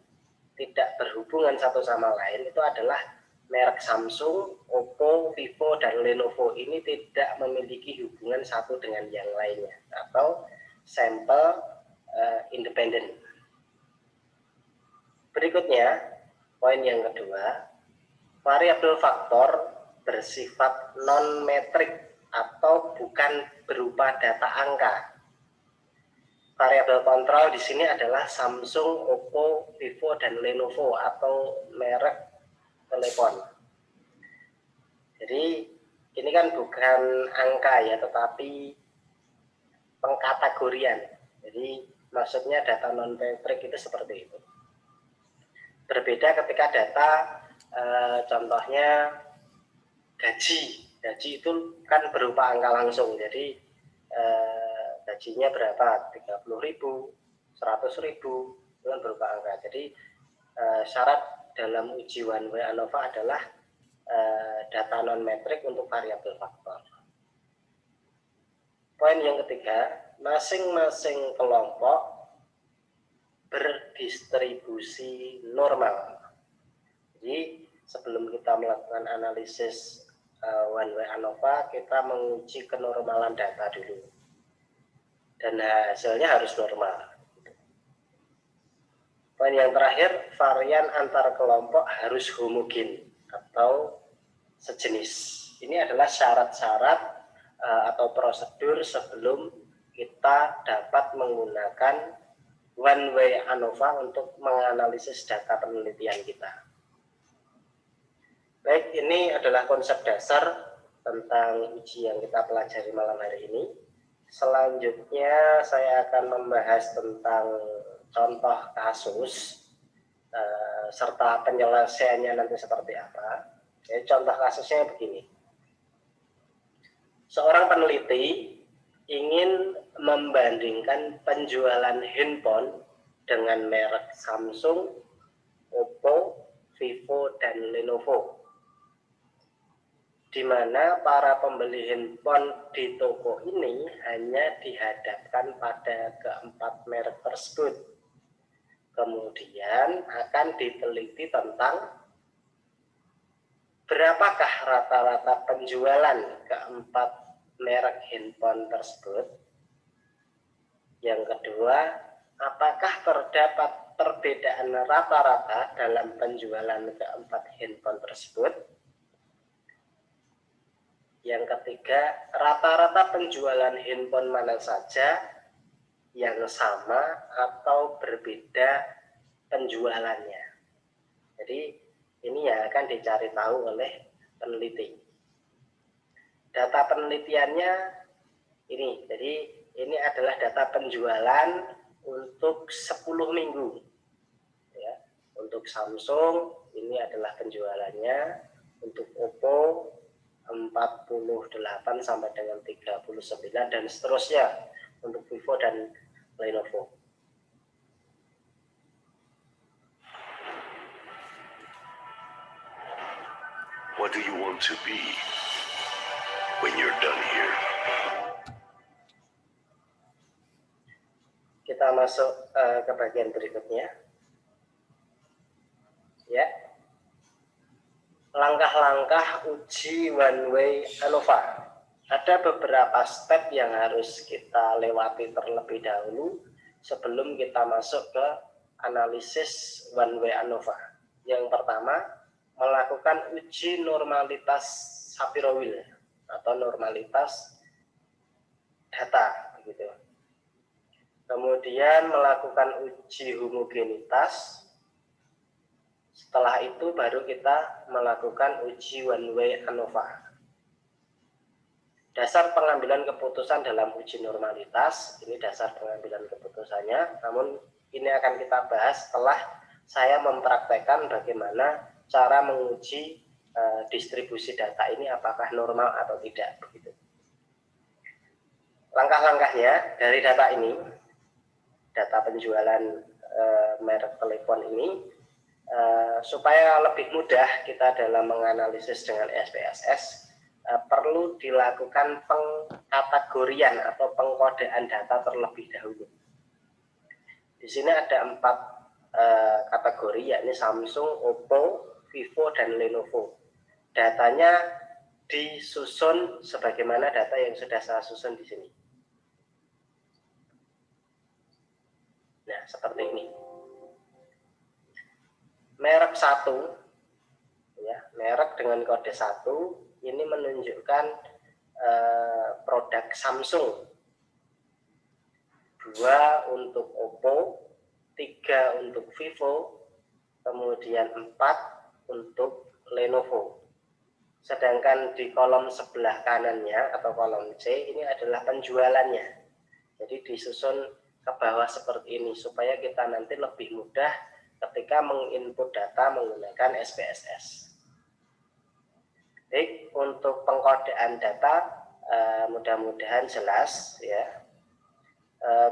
tidak berhubungan satu sama lain itu adalah merek Samsung, Oppo, Vivo, dan Lenovo ini tidak memiliki hubungan satu dengan yang lainnya atau sampel independen. Berikutnya, poin yang kedua, variabel faktor bersifat non-metrik atau bukan berupa data angka. Variabel kontrol di sini adalah Samsung, Oppo, Vivo, dan Lenovo atau merek telepon. Jadi ini kan bukan angka ya, tetapi pengkategorian. Jadi maksudnya data non-metrik itu seperti itu. Berbeda ketika data contohnya gaji. Gaji itu kan berupa angka langsung. Jadi gajinya berapa? 30.000, 100.000, itu kan berupa angka. Jadi syarat dalam uji one way ANOVA adalah data non-metrik untuk variabel faktor. Poin yang ketiga, masing-masing kelompok berdistribusi normal. Jadi sebelum kita melakukan analisis one way ANOVA, kita menguji kenormalan data dulu. Dan hasilnya harus normal. Poin yang terakhir, varian antar kelompok harus homogen atau sejenis. Ini adalah syarat-syarat atau prosedur sebelum kita dapat menggunakan one way ANOVA untuk menganalisis data penelitian kita. Baik, ini adalah konsep dasar tentang uji yang kita pelajari malam hari ini. Selanjutnya saya akan membahas tentang contoh kasus serta penyelesaiannya nanti seperti apa. Jadi, contoh kasusnya begini. Seorang peneliti ingin membandingkan penjualan handphone dengan merek Samsung, Oppo, Vivo, dan Lenovo, di mana para pembeli handphone di toko ini hanya dihadapkan pada keempat merek tersebut. Kemudian akan diteliti tentang berapakah rata-rata penjualan keempat merek handphone tersebut. Yang kedua, apakah terdapat perbedaan rata-rata dalam penjualan keempat handphone tersebut. Yang ketiga, rata-rata penjualan handphone mana saja yang sama atau berbeda penjualannya. Jadi ini yang akan dicari tahu oleh peneliti. Data penelitiannya ini, jadi ini adalah data penjualan untuk 10 minggu. Ya, untuk Samsung ini adalah penjualannya, untuk Oppo 48 sampai dengan 39 dan seterusnya untuk Vivo dan Lenovo. What do you want to be when you're done here? Kita masuk ke bagian berikutnya. langkah-langkah uji one way ANOVA. Ada beberapa step yang harus kita lewati terlebih dahulu sebelum kita masuk ke analisis one way ANOVA. Yang pertama, melakukan uji normalitas Shapiro-Wilk atau normalitas data, begitu. Kemudian melakukan uji homogenitas. Setelah itu baru kita melakukan uji one way ANOVA. Dasar pengambilan keputusan dalam uji normalitas, ini dasar pengambilan keputusannya, namun ini akan kita bahas setelah saya mempraktekkan bagaimana cara menguji distribusi data ini apakah normal atau tidak, begitu. Langkah-langkahnya dari data ini, data penjualan merek telepon ini, supaya lebih mudah kita dalam menganalisis dengan SPSS, perlu dilakukan pengkategorian atau pengkodean data terlebih dahulu. Di sini ada 4 kategori, yakni Samsung, Oppo, Vivo, dan Lenovo. Datanya disusun sebagaimana data yang sudah saya susun di sini. Nah, seperti ini. Merek 1, ya, merek dengan kode 1, ini menunjukkan produk Samsung, 2 untuk Oppo, 3 untuk Vivo, kemudian 4 untuk Lenovo. Sedangkan di kolom sebelah kanannya atau kolom C ini adalah penjualannya. Jadi disusun ke bawah seperti ini supaya kita nanti lebih mudah ketika menginput data menggunakan SPSS. Baik, untuk pengkodean data mudah-mudahan jelas ya.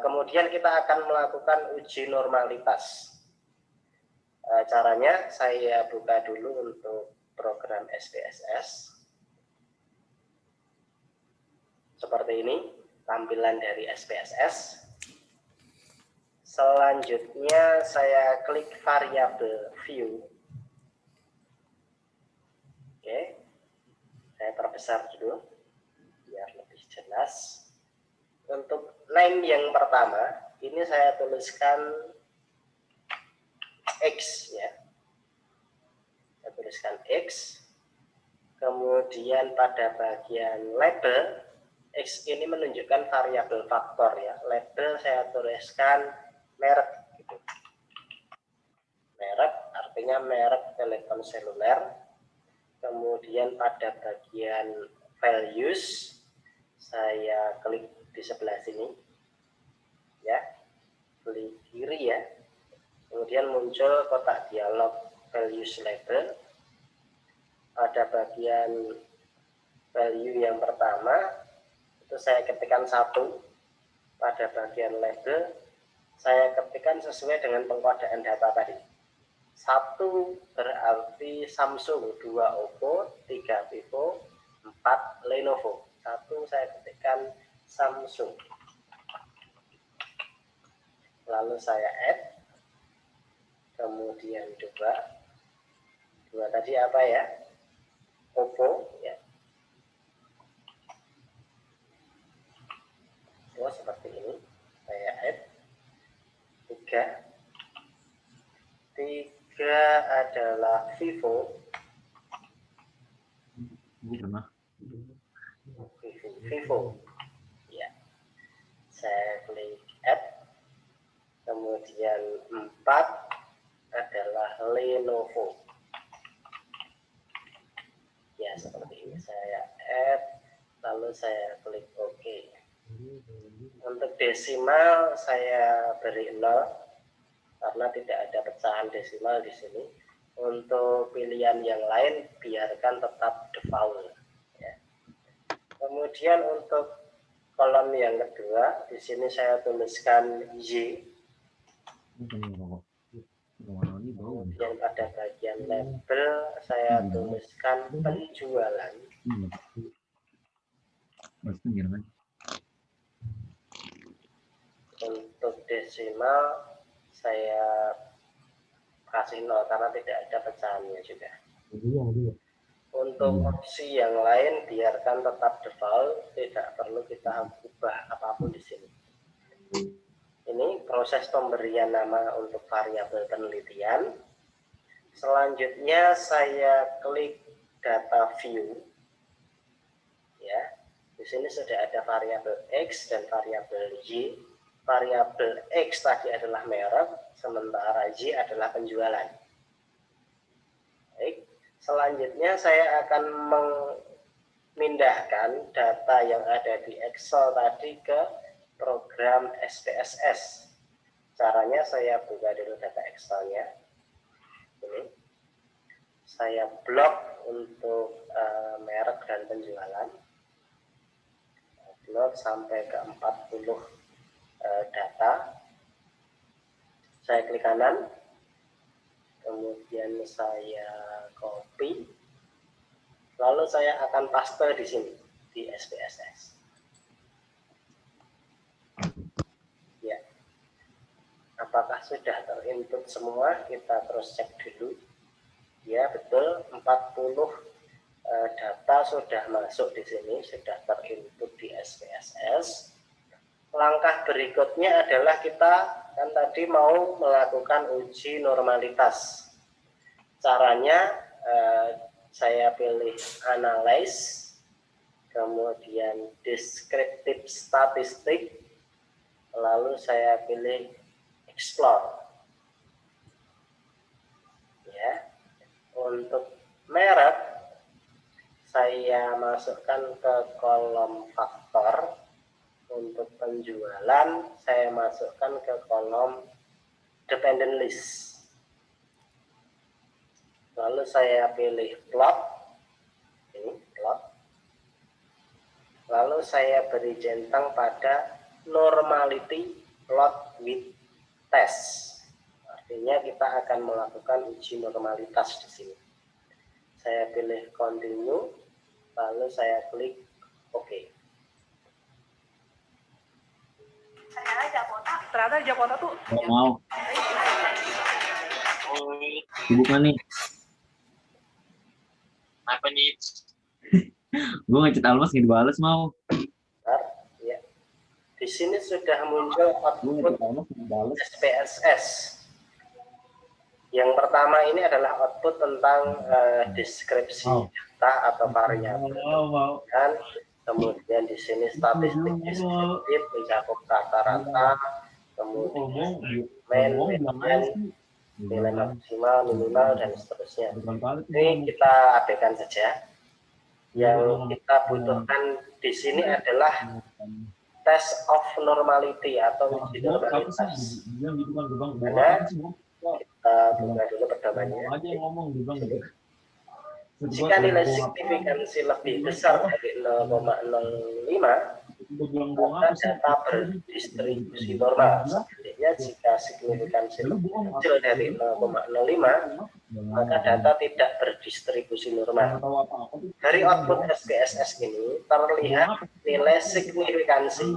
Kemudian kita akan melakukan uji normalitas. Caranya saya buka dulu untuk program SPSS. Seperti ini tampilan dari SPSS. Selanjutnya saya klik variabel view. Oke. Saya perbesar dulu biar lebih jelas. Untuk name yang pertama, ini saya tuliskan X ya. Saya tuliskan X. Kemudian pada bagian label, X ini menunjukkan variabel faktor ya. Label saya tuliskan merek gitu. Merek artinya merek telepon seluler. Kemudian pada bagian values saya klik di sebelah sini ya, klik kiri ya, kemudian muncul kotak dialog values label. Pada bagian value yang pertama itu saya ketikkan 1, pada bagian label saya ketikkan sesuai dengan pengkodaan data tadi. 1 berarti Samsung, 2 Oppo, 3 Vivo, 4 Lenovo. 1 saya ketikkan Samsung. Lalu saya add. Kemudian 2 tadi apa ya? Oppo ya. Oh, seperti ini. Saya add. 3 adalah Vivo. Vivo. Ya. Saya klik add. Kemudian 4 adalah Lenovo. Ya, seperti ini. Saya add, lalu saya klik OK. Untuk desimal saya beri 0 karena tidak ada pecahan desimal di sini. Untuk pilihan yang lain biarkan tetap default. Ya. Kemudian untuk kolom yang kedua, di sini saya tuliskan Y. Kemudian pada bagian label saya tuliskan penjualan. Untuk desimal saya kasih 0 karena tidak ada pecahannya juga. Untuk opsi yang lain biarkan tetap default, tidak perlu kita ubah apapun di sini. Ini proses pemberian nama untuk variabel penelitian. Selanjutnya saya klik data view. Ya, di sini sudah ada variabel X dan variabel Y. Variabel X tadi adalah merek, sementara Y adalah penjualan. Baik, selanjutnya saya akan memindahkan data yang ada di Excel tadi ke program SPSS. Caranya saya buka dulu data Excel-nya. Ini. Saya blok untuk merek dan penjualan. Blok sampai ke 40 data. Saya klik kanan. Kemudian saya copy, lalu saya akan paste di sini di SPSS. Ya, apakah sudah terinput semua? Kita cross check dulu. Ya betul, 40 data sudah masuk di sini, sudah terinput di SPSS. Langkah berikutnya adalah kita kan tadi mau melakukan uji normalitas. Caranya saya pilih analyze, kemudian descriptive statistik, lalu saya pilih explore. Ya, untuk merek saya masukkan ke kolom faktor. Untuk penjualan, saya masukkan ke kolom dependent list. Lalu saya pilih plot. Ini plot. Lalu saya beri centang pada normality plot with test. Artinya kita akan melakukan uji normalitas di sini. Saya pilih continue, lalu saya klik OK. Ternyata Jakarta tuh Nggak mau. Sibuk nih. Apa nih? Gue ngechat Almas nggak dibales mau. Bentar, ya. Di sini sudah muncul output SPSS. Yang pertama ini adalah output tentang deskripsi data atau variabel. Dan kemudian di sini statistik deskriptif mencakup rata-rata, kemudian median, nilai maksimal, minimal, dan seterusnya. Ini kita abaikan saja. Yang kita butuhkan di sini adalah test of normality atau uji normalitas. Karena kita buka dulu pedomannya. Jika nilai signifikansi lebih besar dari 0,05, maka data berdistribusi normal. Sebaliknya, jika signifikansi lebih kecil dari 0,05, maka data tidak berdistribusi normal. Dari output SPSS ini terlihat nilai signifikansi.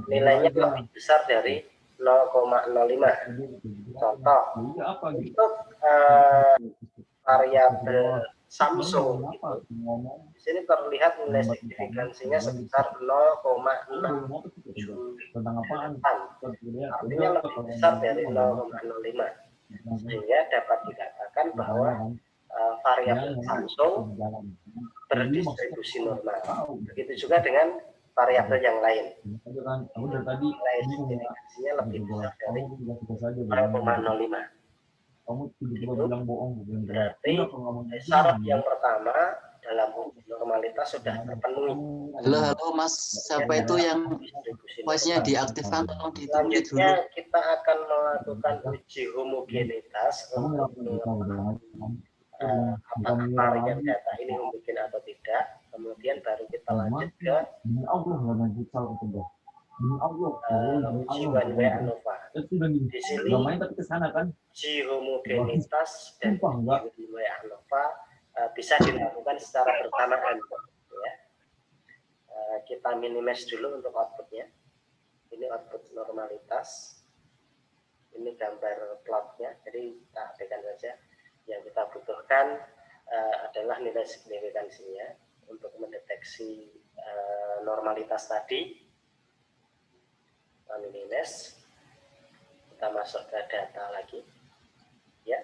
Nilainya lebih besar dari 0,05. Contoh, untuk variabel Samsung itu, di sini terlihat nilai signifikansinya sebesar 0,6. Artinya lebih besar dari 0,05. Sehingga dapat dikatakan bahwa variabel Samsung berdistribusi normal. Begitu juga dengan variabel yang lain. Nilai signifikansinya lebih besar dari 0,05. Itu berarti syarat yang pertama dalam uji normalitas sudah terpenuhi. Halo Mas, siapa itu yang voice-nya diaktifkan? Tolong ditutup dulu. Selanjutnya kita akan melakukan uji homogenitas untuk apakah varian data ini homogen atau tidak. Kemudian baru kita lanjut ke uji one way ANOVA. Di sini uji homogenitas dan uji one way ANOVA bisa dilakukan secara bersamaan. Ya. Kita minimize dulu untuk outputnya. Ini output normalitas. Ini gambar plotnya. Jadi kita abaikan saja. Yang kita butuhkan adalah nilai signifikansinya untuk mendeteksi normalitas tadi. Familines. Kita masuk ke data lagi. Ya,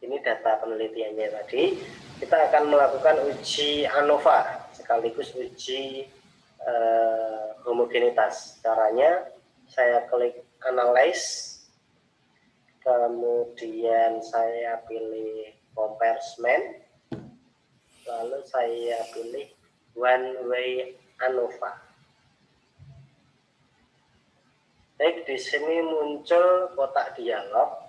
ini data penelitiannya tadi. Kita akan melakukan uji ANOVA sekaligus uji homogenitas. Caranya saya klik analyze, kemudian saya pilih comparison, lalu saya pilih one way ANOVA. Baik, di sini muncul kotak dialog.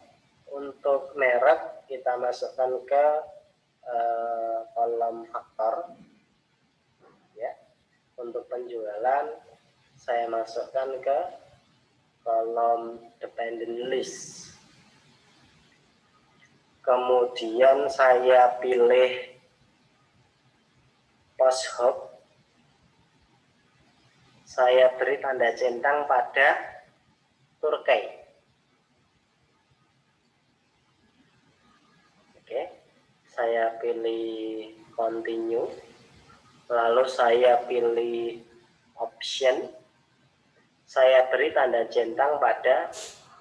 Untuk merek kita masukkan ke kolom faktor. Ya. Untuk penjualan saya masukkan ke kolom dependent list. Kemudian saya pilih post hook. Saya beri tanda centang pada Turkey. Oke, saya pilih continue, lalu saya pilih option, saya beri tanda centang pada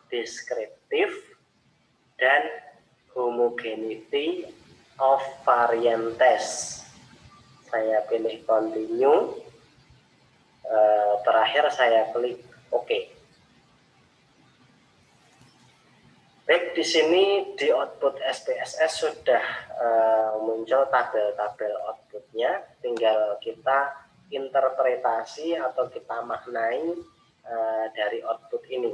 descriptive dan homogeneity of variant test. Saya pilih continue, terakhir saya klik OK. Baik, di sini di output SPSS sudah muncul tabel-tabel outputnya, tinggal kita interpretasi atau kita maknai dari output ini.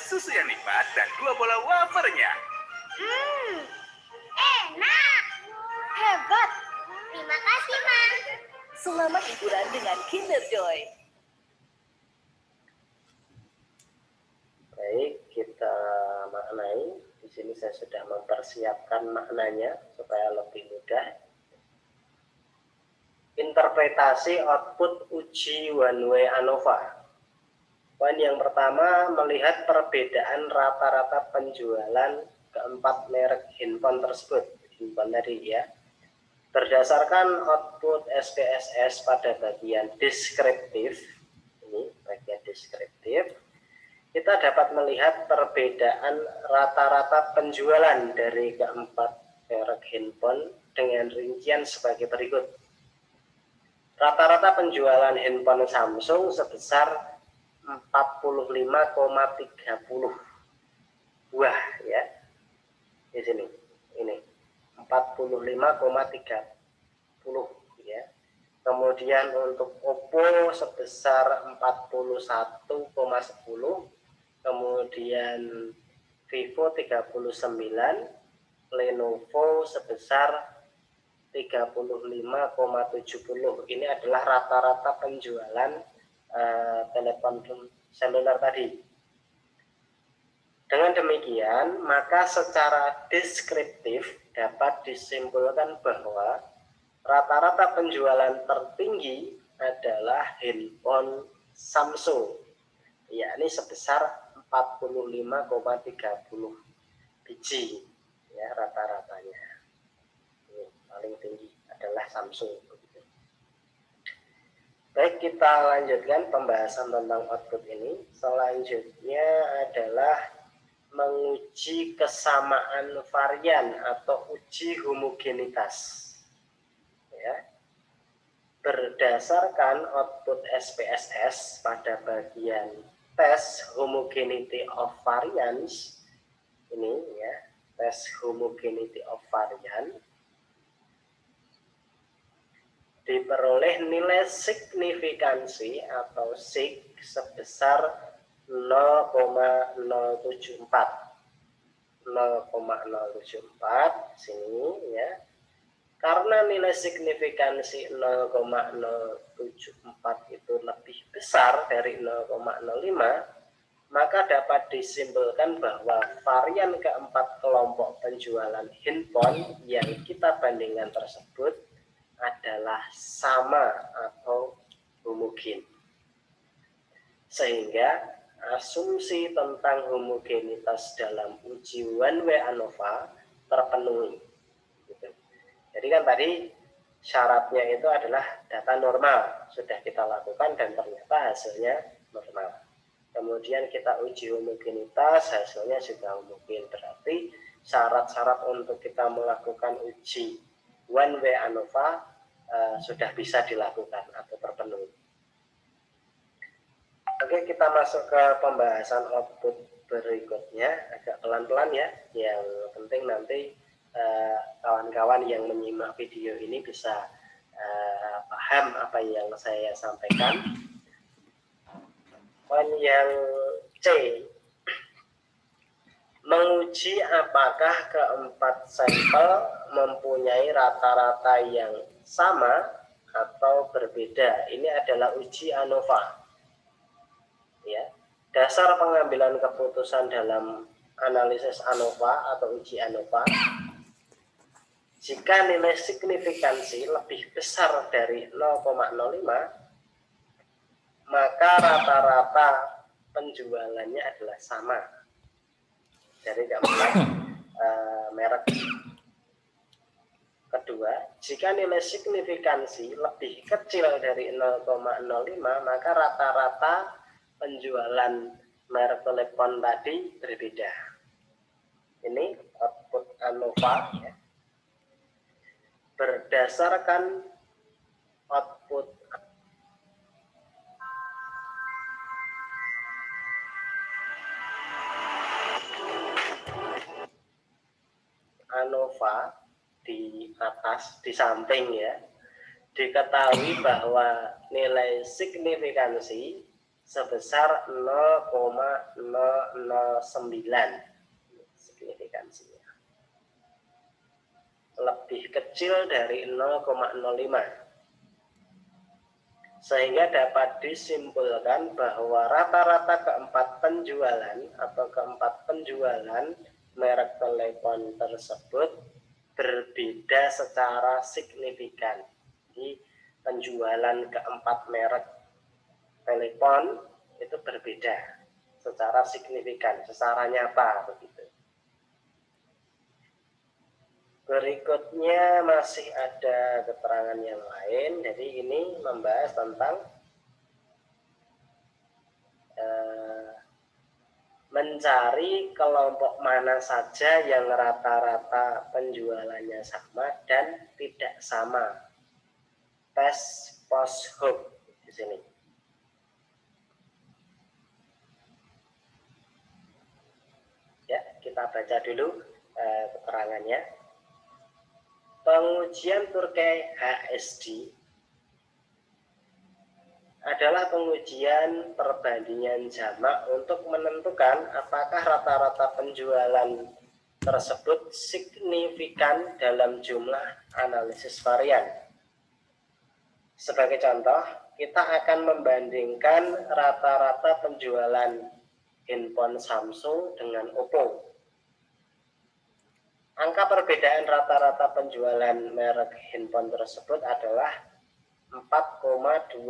Susu yang nikmat dan 2 bola wafernya. Enak. Hebat. Terima kasih, Ma. Selamat hiburan dengan Kinder Joy. Baik, kita maknai. Di sini saya sudah mempersiapkan maknanya supaya lebih mudah. Interpretasi output uji one way ANOVA. Poin yang pertama, melihat perbedaan rata-rata penjualan keempat merek handphone tersebut. Handphone tadi ya. Berdasarkan output SPSS pada bagian deskriptif, ini bagian deskriptif, kita dapat melihat perbedaan rata-rata penjualan dari keempat merek handphone dengan rincian sebagai berikut. Rata-rata penjualan handphone Samsung sebesar 45,30 buah ya. Di sini. Ini 45,30 ya. Kemudian untuk Oppo sebesar 41,10, kemudian Vivo 39, Lenovo sebesar 35,70. Ini adalah rata-rata penjualan telepon seluler tadi. Dengan demikian, maka secara deskriptif dapat disimpulkan bahwa rata-rata penjualan tertinggi adalah handphone Samsung, yakni sebesar 45,30 biji ya rata-ratanya. Ini paling tinggi adalah Samsung. Baik, kita lanjutkan pembahasan tentang output ini. Selanjutnya adalah menguji kesamaan varian atau uji homogenitas. Ya. Berdasarkan output SPSS pada bagian tes homogeneity of variance, ini ya, tes homogeneity of varian, diperoleh nilai signifikansi atau sig sebesar 0,074 sini ya. Karena nilai signifikansi 0,074 itu lebih besar dari 0,05, maka dapat disimpulkan bahwa varian keempat kelompok penjualan handphone yang kita bandingkan tersebut adalah sama atau homogen. Sehingga asumsi tentang homogenitas dalam uji one way ANOVA terpenuhi. Gitu. Jadi kan tadi syaratnya itu adalah data normal, sudah kita lakukan dan ternyata hasilnya normal. Kemudian kita uji homogenitas, hasilnya juga homogen. Berarti syarat-syarat untuk kita melakukan uji one way ANOVA sudah bisa dilakukan atau terpenuhi. Oke, kita masuk ke pembahasan output berikutnya, agak pelan-pelan ya. Yang penting nanti kawan-kawan yang menyimak video ini bisa paham apa yang saya sampaikan. Poin yang C, menguji apakah keempat sampel mempunyai rata-rata yang sama atau berbeda. Ini adalah uji ANOVA. Ya, dasar pengambilan keputusan dalam analisis ANOVA atau uji ANOVA, jika nilai signifikansi lebih besar dari 0,05, maka rata-rata penjualannya adalah sama dari keempat merek. Kedua, jika nilai signifikansi lebih kecil dari 0,05, maka rata-rata penjualan merek telepon tadi berbeda. Ini output ANOVA ya. Berdasarkan output ANOVA di atas, di samping ya, diketahui bahwa nilai signifikansi sebesar 0,009 signifikansinya. Lebih kecil dari 0,05. Sehingga dapat disimpulkan bahwa rata-rata keempat penjualan atau keempat penjualan merek telepon tersebut berbeda secara signifikan. Jadi penjualan keempat merek telepon itu berbeda secara signifikan, secara nyata begitu. Berikutnya masih ada keterangan yang lain. Jadi ini membahas tentang mencari kelompok mana saja yang rata-rata penjualannya sama dan tidak sama. Tes post hoc di sini. Ya, kita baca dulu keterangannya. Pengujian Turkey HSD adalah pengujian perbandingan jamak untuk menentukan apakah rata-rata penjualan tersebut signifikan dalam jumlah analisis varian. Sebagai contoh, kita akan membandingkan rata-rata penjualan handphone Samsung dengan Oppo. Angka perbedaan rata-rata penjualan merek handphone tersebut adalah 4,200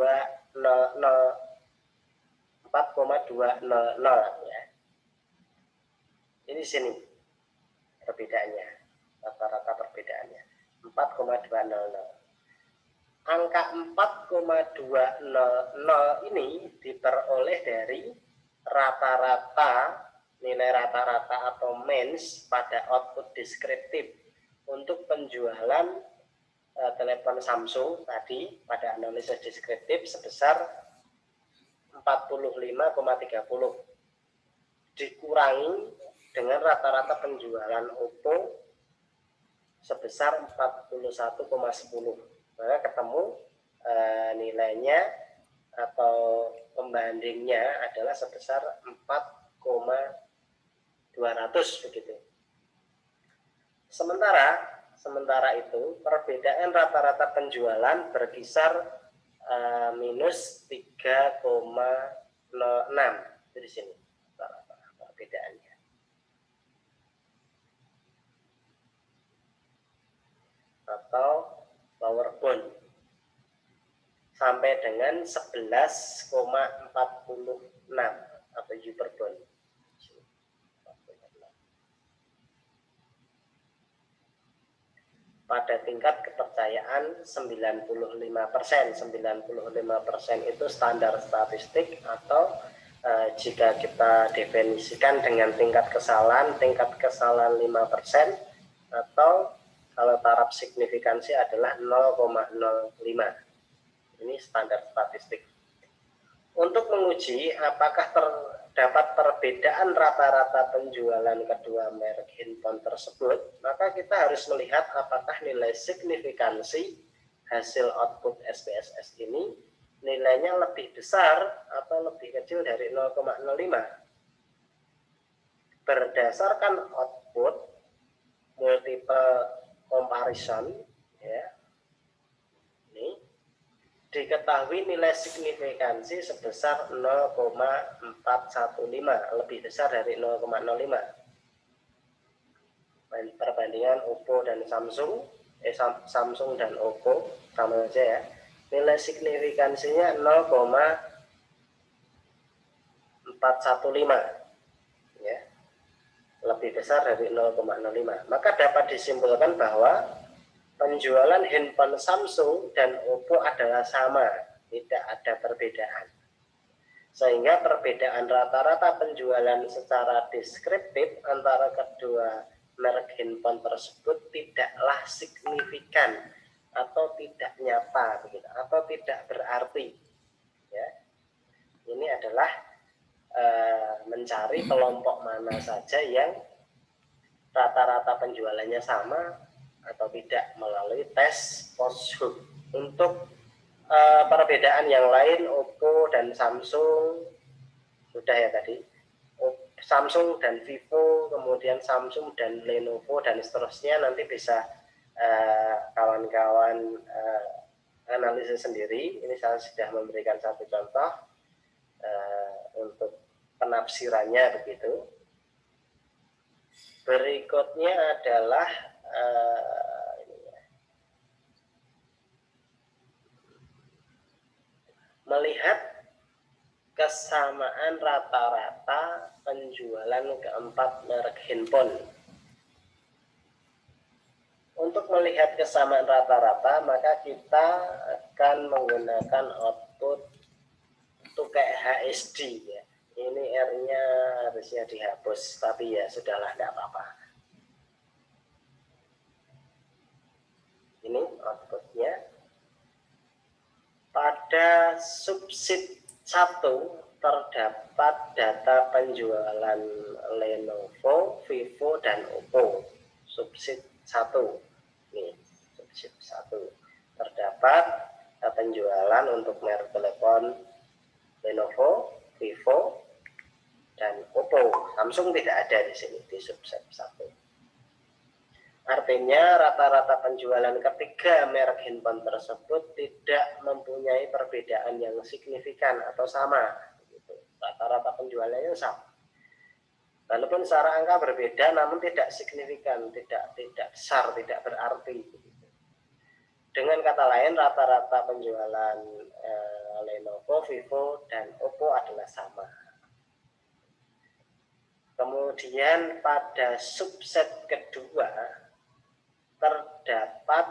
ya. Ini sini perbedaannya, rata-rata perbedaannya 4,200. Angka 4,200 ini diperoleh dari rata-rata, nilai rata-rata atau means pada output deskriptif untuk penjualan telepon Samsung tadi pada analisis deskriptif sebesar 45,30 dikurangi dengan rata-rata penjualan Oppo sebesar 41,10, maka ketemu nilainya atau pembandingnya adalah sebesar 4,200 begitu. Sementara itu perbedaan rata-rata penjualan berkisar minus 3,06 di sini. PowerBond sampai dengan 11,46 atau Uberbond. Pada tingkat kepercayaan 95%. 95% itu standar statistik atau jika kita definisikan dengan tingkat kesalahan 5%, atau kalau taraf signifikansi adalah 0,05. Ini standar statistik. Untuk menguji apakah terdapat perbedaan rata-rata penjualan kedua merek handphone tersebut, maka kita harus melihat apakah nilai signifikansi hasil output SPSS ini nilainya lebih besar atau lebih kecil dari 0,05. Berdasarkan output multiple comparison, ya, ini diketahui nilai signifikansi sebesar 0,415, lebih besar dari 0,05. Perbandingan Oppo dan Samsung, Samsung dan Oppo sama saja ya. Nilai signifikansinya 0,415, ya, lebih besar dari 0,05. Maka dapat disimpulkan bahwa penjualan handphone Samsung dan Oppo adalah sama, tidak ada perbedaan. Sehingga perbedaan rata-rata penjualan secara deskriptif antara kedua merek handphone tersebut tidaklah signifikan atau tidak nyata, begitu, atau tidak berarti. Ya. Ini adalah mencari kelompok mana saja yang rata-rata penjualannya sama atau tidak melalui tes post-hook. Untuk perbedaan yang lain, Oppo dan Samsung sudah ya tadi, Samsung dan Vivo, kemudian Samsung dan Lenovo dan seterusnya, nanti bisa kawan-kawan analisis sendiri. Ini saya sudah memberikan satu contoh untuk penafsirannya begitu. Berikutnya adalah melihat kesamaan rata-rata penjualan keempat merek handphone. Untuk melihat kesamaan rata-rata, maka kita akan menggunakan output tukai HSD ya. Ini R-nya harusnya dihapus, tapi ya sudahlah, tidak apa-apa. Ini outputnya. Pada subsit 1 terdapat data penjualan Lenovo, Vivo, dan Oppo. Subsit 1. Nih, subsit 1. Terdapat penjualan untuk merek telepon Lenovo, Vivo, dan Oppo. Samsung tidak ada di sini di subset 1. Artinya rata-rata penjualan ketiga merek handphone tersebut tidak mempunyai perbedaan yang signifikan atau sama. Rata-rata penjualannya sama. Walaupun secara angka berbeda, namun tidak signifikan, tidak besar, tidak berarti. Dengan kata lain, rata-rata penjualan Lenovo, Vivo, dan Oppo adalah sama. Kemudian pada subset kedua terdapat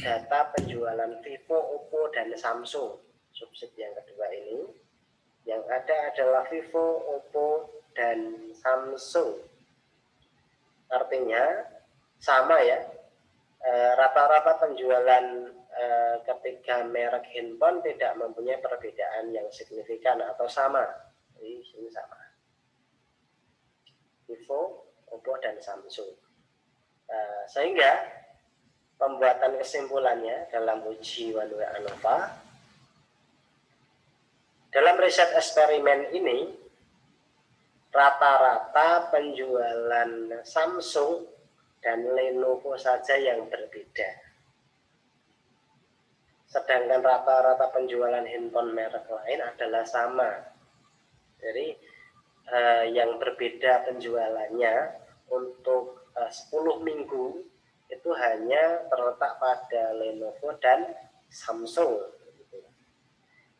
data penjualan Vivo, Oppo, dan Samsung. Subset yang kedua ini, yang ada adalah Vivo, Oppo, dan Samsung. Artinya sama ya, rata-rata penjualan ketiga merek handphone tidak mempunyai perbedaan yang signifikan atau sama. Jadi ini sama. Vivo, Oppo, dan Samsung. Sehingga pembuatan kesimpulannya dalam uji One Way ANOVA, dalam riset eksperimen ini rata-rata penjualan Samsung dan Lenovo saja yang berbeda. Sedangkan rata-rata penjualan handphone merek lain adalah sama. Jadi yang berbeda penjualannya untuk 10 minggu itu hanya terletak pada Lenovo dan Samsung.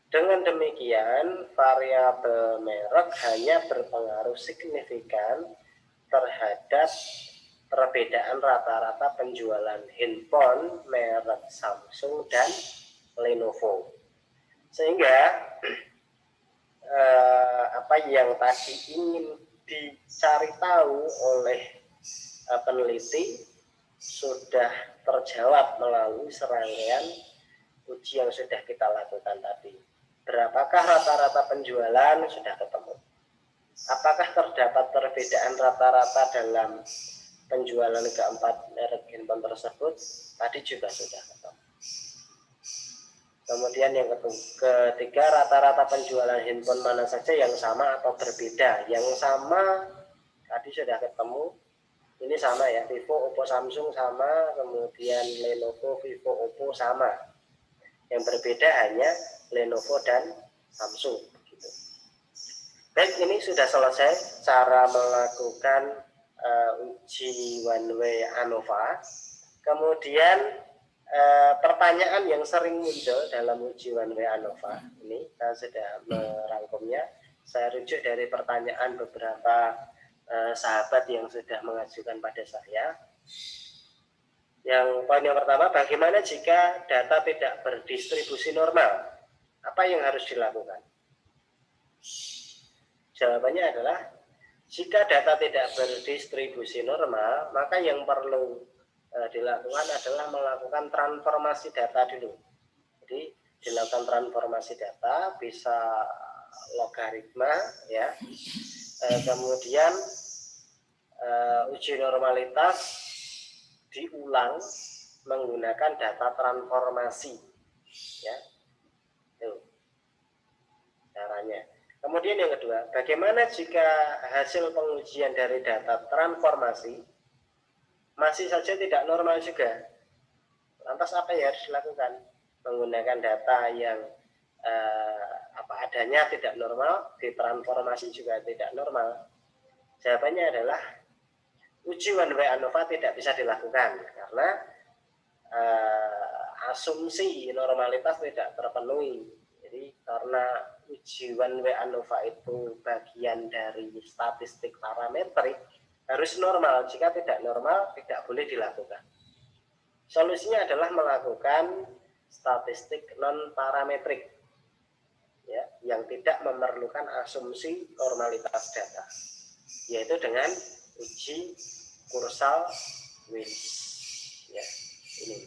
Dengan demikian, variabel merek hanya berpengaruh signifikan terhadap perbedaan rata-rata penjualan handphone merek Samsung dan Lenovo. Sehingga apa yang tadi ingin dicari tahu oleh peneliti sudah terjawab melalui serangkaian uji yang sudah kita lakukan tadi. Berapakah rata-rata penjualan sudah ketemu? Apakah terdapat perbedaan rata-rata dalam penjualan keempat merek handphone tersebut? Tadi juga sudah ketemu. Kemudian yang ketiga, rata-rata penjualan handphone mana saja yang sama atau berbeda? Yang sama tadi sudah ketemu. Ini sama ya, Vivo, Oppo, Samsung sama, kemudian Lenovo, Vivo, Oppo sama. Yang berbeda hanya Lenovo dan Samsung. Gitu. Baik, ini sudah selesai cara melakukan uji one way ANOVA. Kemudian pertanyaan yang sering muncul dalam uji one way ANOVA ini, saya sudah merangkumnya. Saya rujuk dari pertanyaan beberapa sahabat yang sudah mengajukan pada saya. Yang poin yang pertama, bagaimana jika data tidak berdistribusi normal? Apa yang harus dilakukan? Jawabannya adalah, jika data tidak berdistribusi normal, maka yang perlu dilakukan adalah melakukan transformasi data dulu. Jadi dilakukan transformasi data, bisa logaritma, ya. Kemudian uji normalitas diulang menggunakan data transformasi, ya. Tuh caranya. Kemudian yang kedua, bagaimana jika hasil pengujian dari data transformasi masih saja tidak normal juga? Lantas apa yang harus dilakukan? Menggunakan data yang apa adanya tidak normal, ditransformasi juga tidak normal. Jawabannya adalah uji one way ANOVA tidak bisa dilakukan karena asumsi normalitas tidak terpenuhi. Jadi karena uji one way ANOVA itu bagian dari statistik parametrik, harus normal. Jika tidak normal, tidak boleh dilakukan. Solusinya adalah melakukan statistik non parametrik, ya, yang tidak memerlukan asumsi normalitas data, yaitu dengan uji Kursal Wins, ya, ini.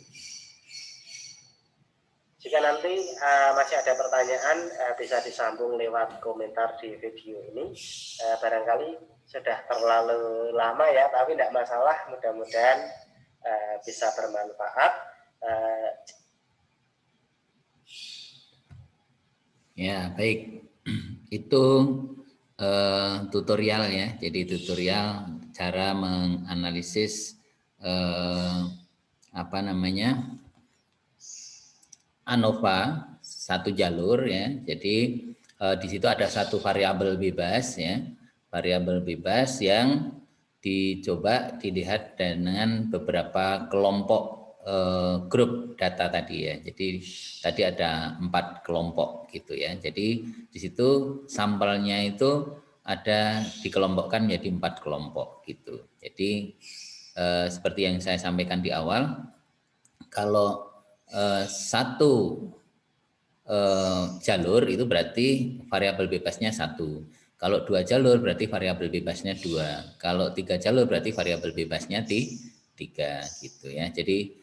Jika nanti masih ada pertanyaan, bisa disambung lewat komentar di video ini. Barangkali sudah terlalu lama ya, tapi tidak masalah, mudah-mudahan bisa bermanfaat. Ya, baik. Itu tutorial ya. Jadi tutorial cara menganalisis ANOVA satu jalur ya. Jadi di situ ada satu variabel bebas ya. Variabel bebas yang dicoba dilihat dengan beberapa kelompok grup data tadi ya. Jadi tadi ada 4 kelompok gitu ya. Jadi di situ sampelnya itu ada dikelompokkan menjadi 4 kelompok gitu. Jadi seperti yang saya sampaikan di awal, kalau satu jalur itu berarti variabel bebasnya 1. Kalau 2 jalur berarti variabel bebasnya 2. Kalau 3 jalur berarti variabel bebasnya 3 gitu ya. Jadi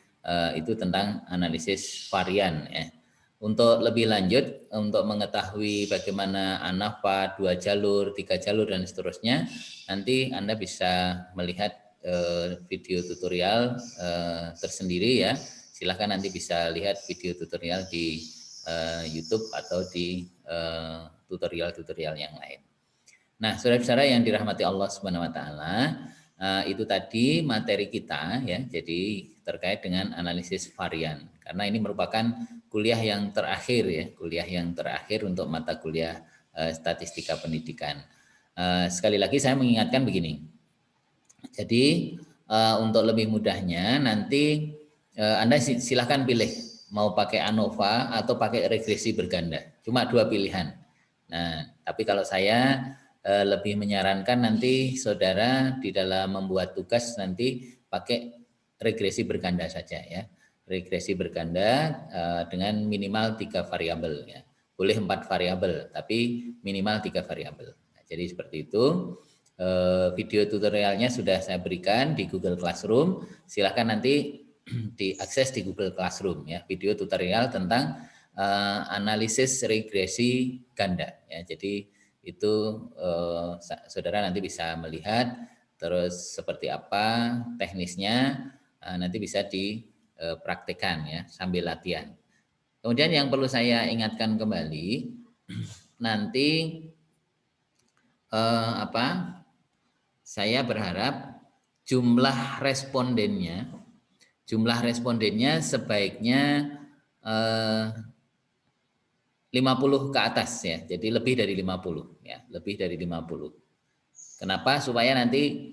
itu tentang analisis varian ya. Untuk lebih lanjut, untuk mengetahui bagaimana ANOVA 2 jalur, 3 jalur dan seterusnya, nanti Anda bisa melihat video tutorial tersendiri ya. Silahkan nanti bisa lihat video tutorial di YouTube atau di tutorial-tutorial yang lain. Nah, saudara-saudara yang dirahmati Allah Subhanahu wa taala, itu tadi materi kita ya. Jadi terkait dengan analisis varian. Karena ini merupakan kuliah yang terakhir ya, kuliah yang terakhir untuk mata kuliah statistika pendidikan. Sekali lagi saya mengingatkan begini. Jadi untuk lebih mudahnya nanti Anda silahkan pilih mau pakai ANOVA atau pakai regresi berganda. Cuma 2 pilihan. Nah, tapi kalau saya lebih menyarankan nanti saudara di dalam membuat tugas nanti pakai regresi berganda saja ya. Regresi berganda dengan minimal 3 variabel ya. Boleh 4 variabel, tapi minimal 3 variabel. Nah, jadi seperti itu. Video tutorialnya sudah saya berikan di Google Classroom. Silahkan nanti diakses di Google Classroom ya. Video tutorial tentang analisis regresi ganda ya. Jadi itu saudara nanti bisa melihat terus seperti apa teknisnya, nanti bisa dipraktekkan ya sambil latihan. Kemudian yang perlu saya ingatkan kembali, nanti saya berharap jumlah respondennya sebaiknya 50 ke atas ya. Jadi lebih dari 50 ya, lebih dari 50. Kenapa? Supaya nanti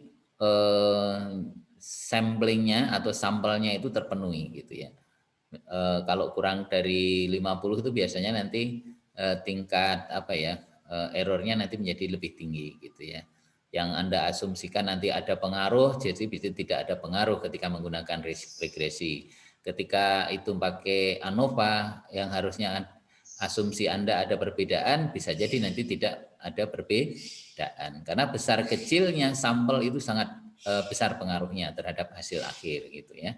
samplingnya atau sampelnya itu terpenuhi gitu ya. Kalau kurang dari 50 itu biasanya nanti tingkat errornya nanti menjadi lebih tinggi gitu ya. Yang Anda asumsikan nanti ada pengaruh, jadi tidak ada pengaruh ketika menggunakan regresi. Ketika itu pakai ANOVA yang harusnya asumsi Anda ada perbedaan, bisa jadi nanti tidak ada perbedaan. Karena besar kecilnya sampel itu sangat besar pengaruhnya terhadap hasil akhir gitu ya.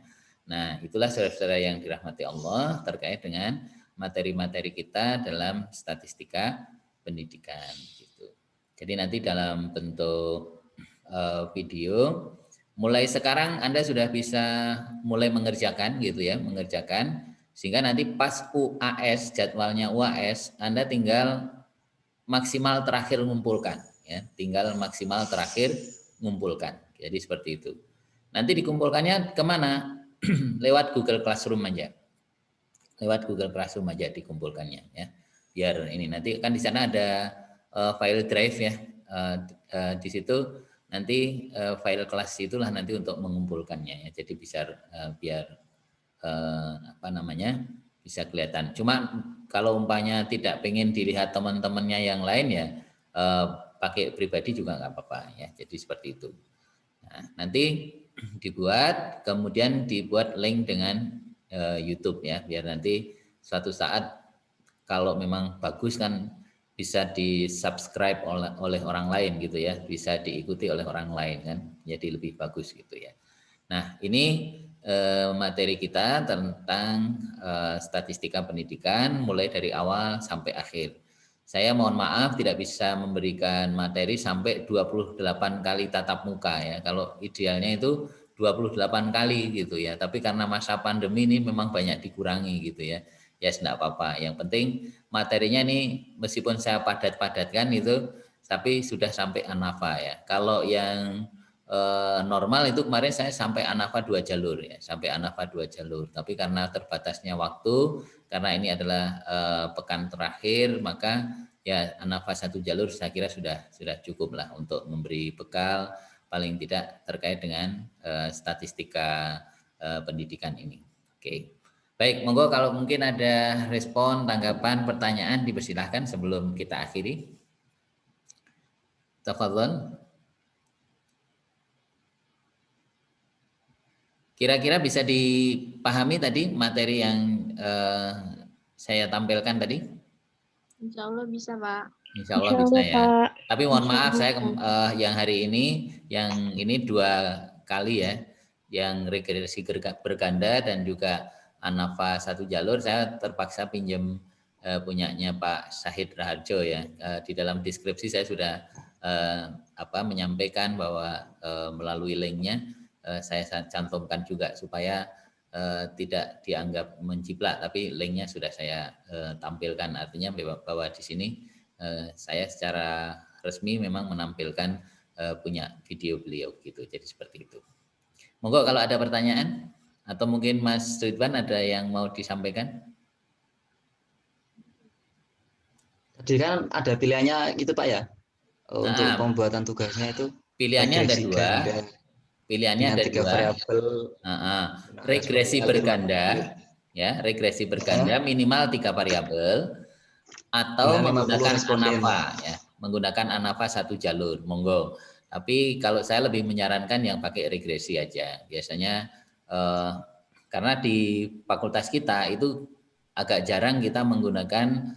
Nah, itulah saudara-saudara yang dirahmati Allah terkait dengan materi-materi kita dalam statistika pendidikan gitu. Jadi nanti dalam bentuk video mulai sekarang Anda sudah bisa mulai mengerjakan gitu ya, mengerjakan sehingga nanti pas UAS jadwalnya UAS Anda tinggal maksimal terakhir mengumpulkan ya, tinggal maksimal terakhir mengumpulkan. Jadi seperti itu. Nanti dikumpulkannya kemana? Lewat Google Classroom aja. Lewat Google Classroom aja dikumpulkannya ya. Biar ini nanti kan di sana ada file drive ya. Di situ nanti file kelas itulah nanti untuk mengumpulkannya ya. Jadi bisa biar bisa kelihatan. Cuma kalau umpamanya tidak pengen dilihat teman-temannya yang lain ya pakai pribadi juga nggak apa-apa ya. Jadi seperti itu. Nah, nanti dibuat, kemudian dibuat link dengan YouTube ya, biar nanti suatu saat kalau memang bagus kan bisa di-subscribe oleh orang lain gitu ya, bisa diikuti oleh orang lain kan, jadi lebih bagus gitu ya. Nah, ini materi kita tentang statistika pendidikan mulai dari awal sampai akhir. Saya mohon maaf tidak bisa memberikan materi sampai 28 kali tatap muka ya. Kalau idealnya itu 28 kali gitu ya. Tapi karena masa pandemi ini memang banyak dikurangi gitu ya. Ya tidak apa-apa. Yang penting materinya nih meskipun saya padat-padatkan itu, tapi sudah sampai ANAVA ya. Kalau yang normal itu kemarin saya sampai ANAVA 2 jalur ya. Sampai ANAVA 2 jalur. Tapi karena terbatasnya waktu, karena ini adalah pekan terakhir, maka ya ANAVA 1 jalur saya kira sudah cukup lah untuk memberi bekal paling tidak terkait dengan statistika pendidikan ini. Oke. Baik, monggo kalau mungkin ada respon, tanggapan, pertanyaan dipersilahkan sebelum kita akhiri. Tafadhol. Kira-kira bisa dipahami tadi materi yang saya tampilkan tadi? Insya Allah bisa, Pak. Insya Allah bisa ya. Tapi mohon maaf saya yang hari ini, yang ini 2 kali ya, yang regresi berganda dan juga ANAVA 1 jalur, saya terpaksa pinjam punyanya Pak Syahid Raharjo ya. Di dalam deskripsi saya sudah menyampaikan bahwa melalui linknya saya cantumkan juga supaya tidak dianggap menjiplak, tapi linknya sudah saya tampilkan. Artinya bahwa di sini saya secara resmi memang menampilkan punya video beliau gitu. Jadi seperti itu. Monggo kalau ada pertanyaan atau mungkin Mas Ridwan ada yang mau disampaikan? Tadi kan ada pilihannya gitu Pak ya, untuk pembuatan tugasnya itu. Pilihannya ada 2. Pilihannya Dengan ada 3 dua. variabel. Regresi berganda, ya, regresi berganda minimal 3 variabel atau Dengan 50 menggunakan responden. ANAVA, ya, menggunakan ANAVA 1 jalur, monggo. Tapi kalau saya lebih menyarankan yang pakai regresi aja. Biasanya karena di fakultas kita itu agak jarang kita menggunakan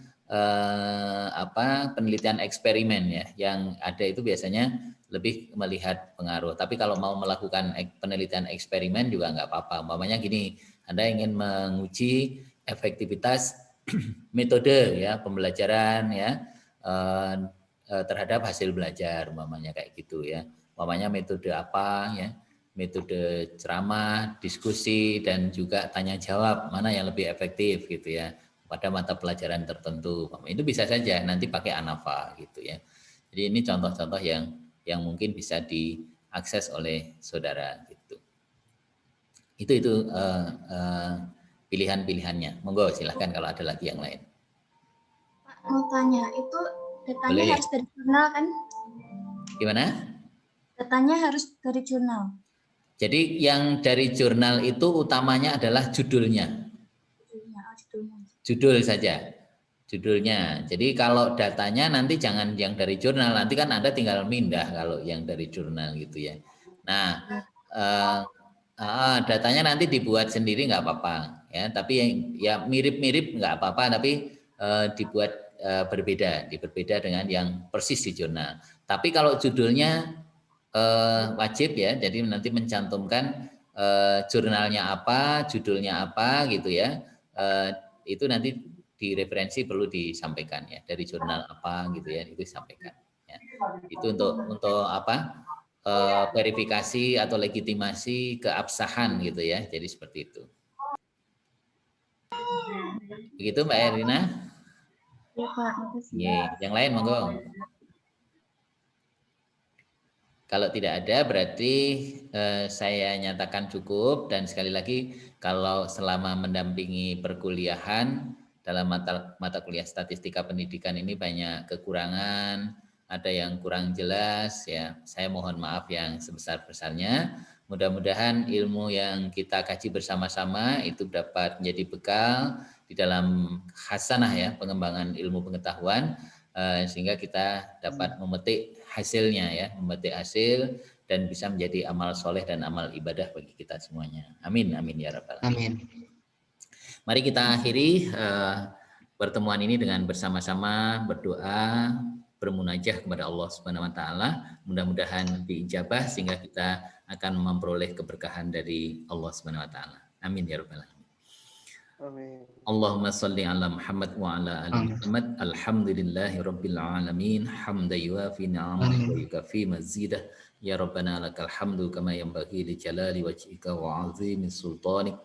penelitian eksperimen, ya. Yang ada itu biasanya lebih melihat pengaruh. Tapi kalau mau melakukan penelitian eksperimen juga nggak apa-apa. Umpamanya gini, Anda ingin menguji efektivitas metode, ya, pembelajaran, ya, terhadap hasil belajar, umpamanya kayak gitu, ya. Umpamanya metode apa, ya, metode ceramah, diskusi, dan juga tanya jawab, mana yang lebih efektif gitu, ya, pada mata pelajaran tertentu. Itu bisa saja nanti pakai ANAVA gitu, ya. Jadi ini contoh-contoh yang mungkin bisa diakses oleh saudara gitu. Itu pilihan-pilihannya. Monggo silahkan kalau ada lagi yang lain. Pak, mau tanya, itu datanya Boleh. harus dari jurnal kan? Gimana? Datanya harus dari jurnal. Jadi yang dari jurnal itu utamanya adalah judulnya. Judul saja. Judulnya. Jadi kalau datanya nanti jangan yang dari jurnal, nanti kan Anda tinggal mindah kalau yang dari jurnal gitu, ya. Nah, datanya nanti dibuat sendiri nggak apa-apa, ya. Tapi yang ya mirip-mirip nggak apa-apa, tapi dibuat berbeda dengan yang persis di jurnal. Tapi kalau judulnya wajib, ya, jadi nanti mencantumkan jurnalnya apa, judulnya apa gitu, ya. Itu nanti di referensi perlu disampaikan, ya, dari jurnal apa gitu, ya, itu disampaikan, ya. Itu untuk apa, verifikasi atau legitimasi keabsahan gitu, ya, jadi seperti itu. Begitu Mbak Erina? Ya Pak, makasih. Yang lain monggo. Kalau tidak ada berarti saya nyatakan cukup, dan sekali lagi kalau selama mendampingi perkuliahan dalam mata kuliah statistika pendidikan ini banyak kekurangan, ada yang kurang jelas, ya, saya mohon maaf yang sebesar-besarnya. Mudah-mudahan ilmu yang kita kaji bersama-sama itu dapat menjadi bekal di dalam hasanah, ya, pengembangan ilmu pengetahuan, sehingga kita dapat memetik hasilnya, ya, memetik hasil dan bisa menjadi amal soleh dan amal ibadah bagi kita semuanya. Amin, amin ya rabbal alamin. Mari kita akhiri pertemuan ini dengan bersama-sama berdoa, bermunajah kepada Allah Subhanahu wa taala. Mudah-mudahan diijabah sehingga kita akan memperoleh keberkahan dari Allah Subhanahu wa taala. Amin ya rabbal alamin. Amin. Allahumma salli ala Muhammad wa ala ali Muhammad. Alhamdulillahi rabbil alamin. Hamdan yuafi ni'amahu wa yukafi mazidah. Ya Rabbana lakal hamdu kama yanbaghi li jalali wajhika wa 'azimi sultanik.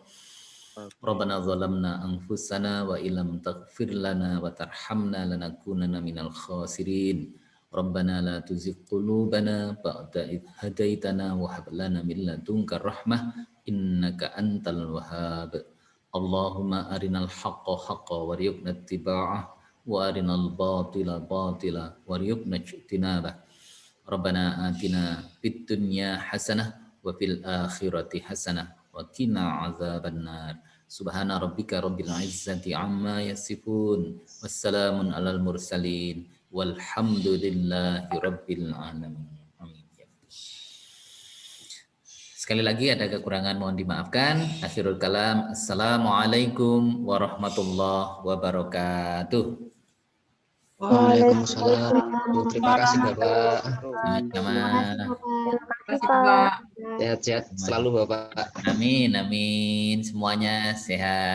Rabbana zalamna anfusana wa illam taghfir lana wa tarhamna lanakunanna minal khasirin. Rabbana la tuzigh qulubana ba'da idh hadaitana wa hab lana min ladunka rahmah innaka antal wahhab. Allahumma arinal haqqa haqqa warzuqna ittiba'ah wa arinal batila batila warzuqna ijtinabah. Rabbana atina fid dunya hasanah wa fil akhirati hasanah wa qina azabannar. Subhana rabbika rabbil izzati amma yasifun. Wassalamun alal mursalin. Walhamdulillahi rabbil alamin. Amin. Sekali lagi ada kekurangan mohon dimaafkan. Akhirul kalam. Assalamualaikum warahmatullahi wabarakatuh. Waalaikumsalam. Terima kasih Bapak. Sama. Sehat-sehat selalu Bapak. Amin, amin. Semuanya sehat.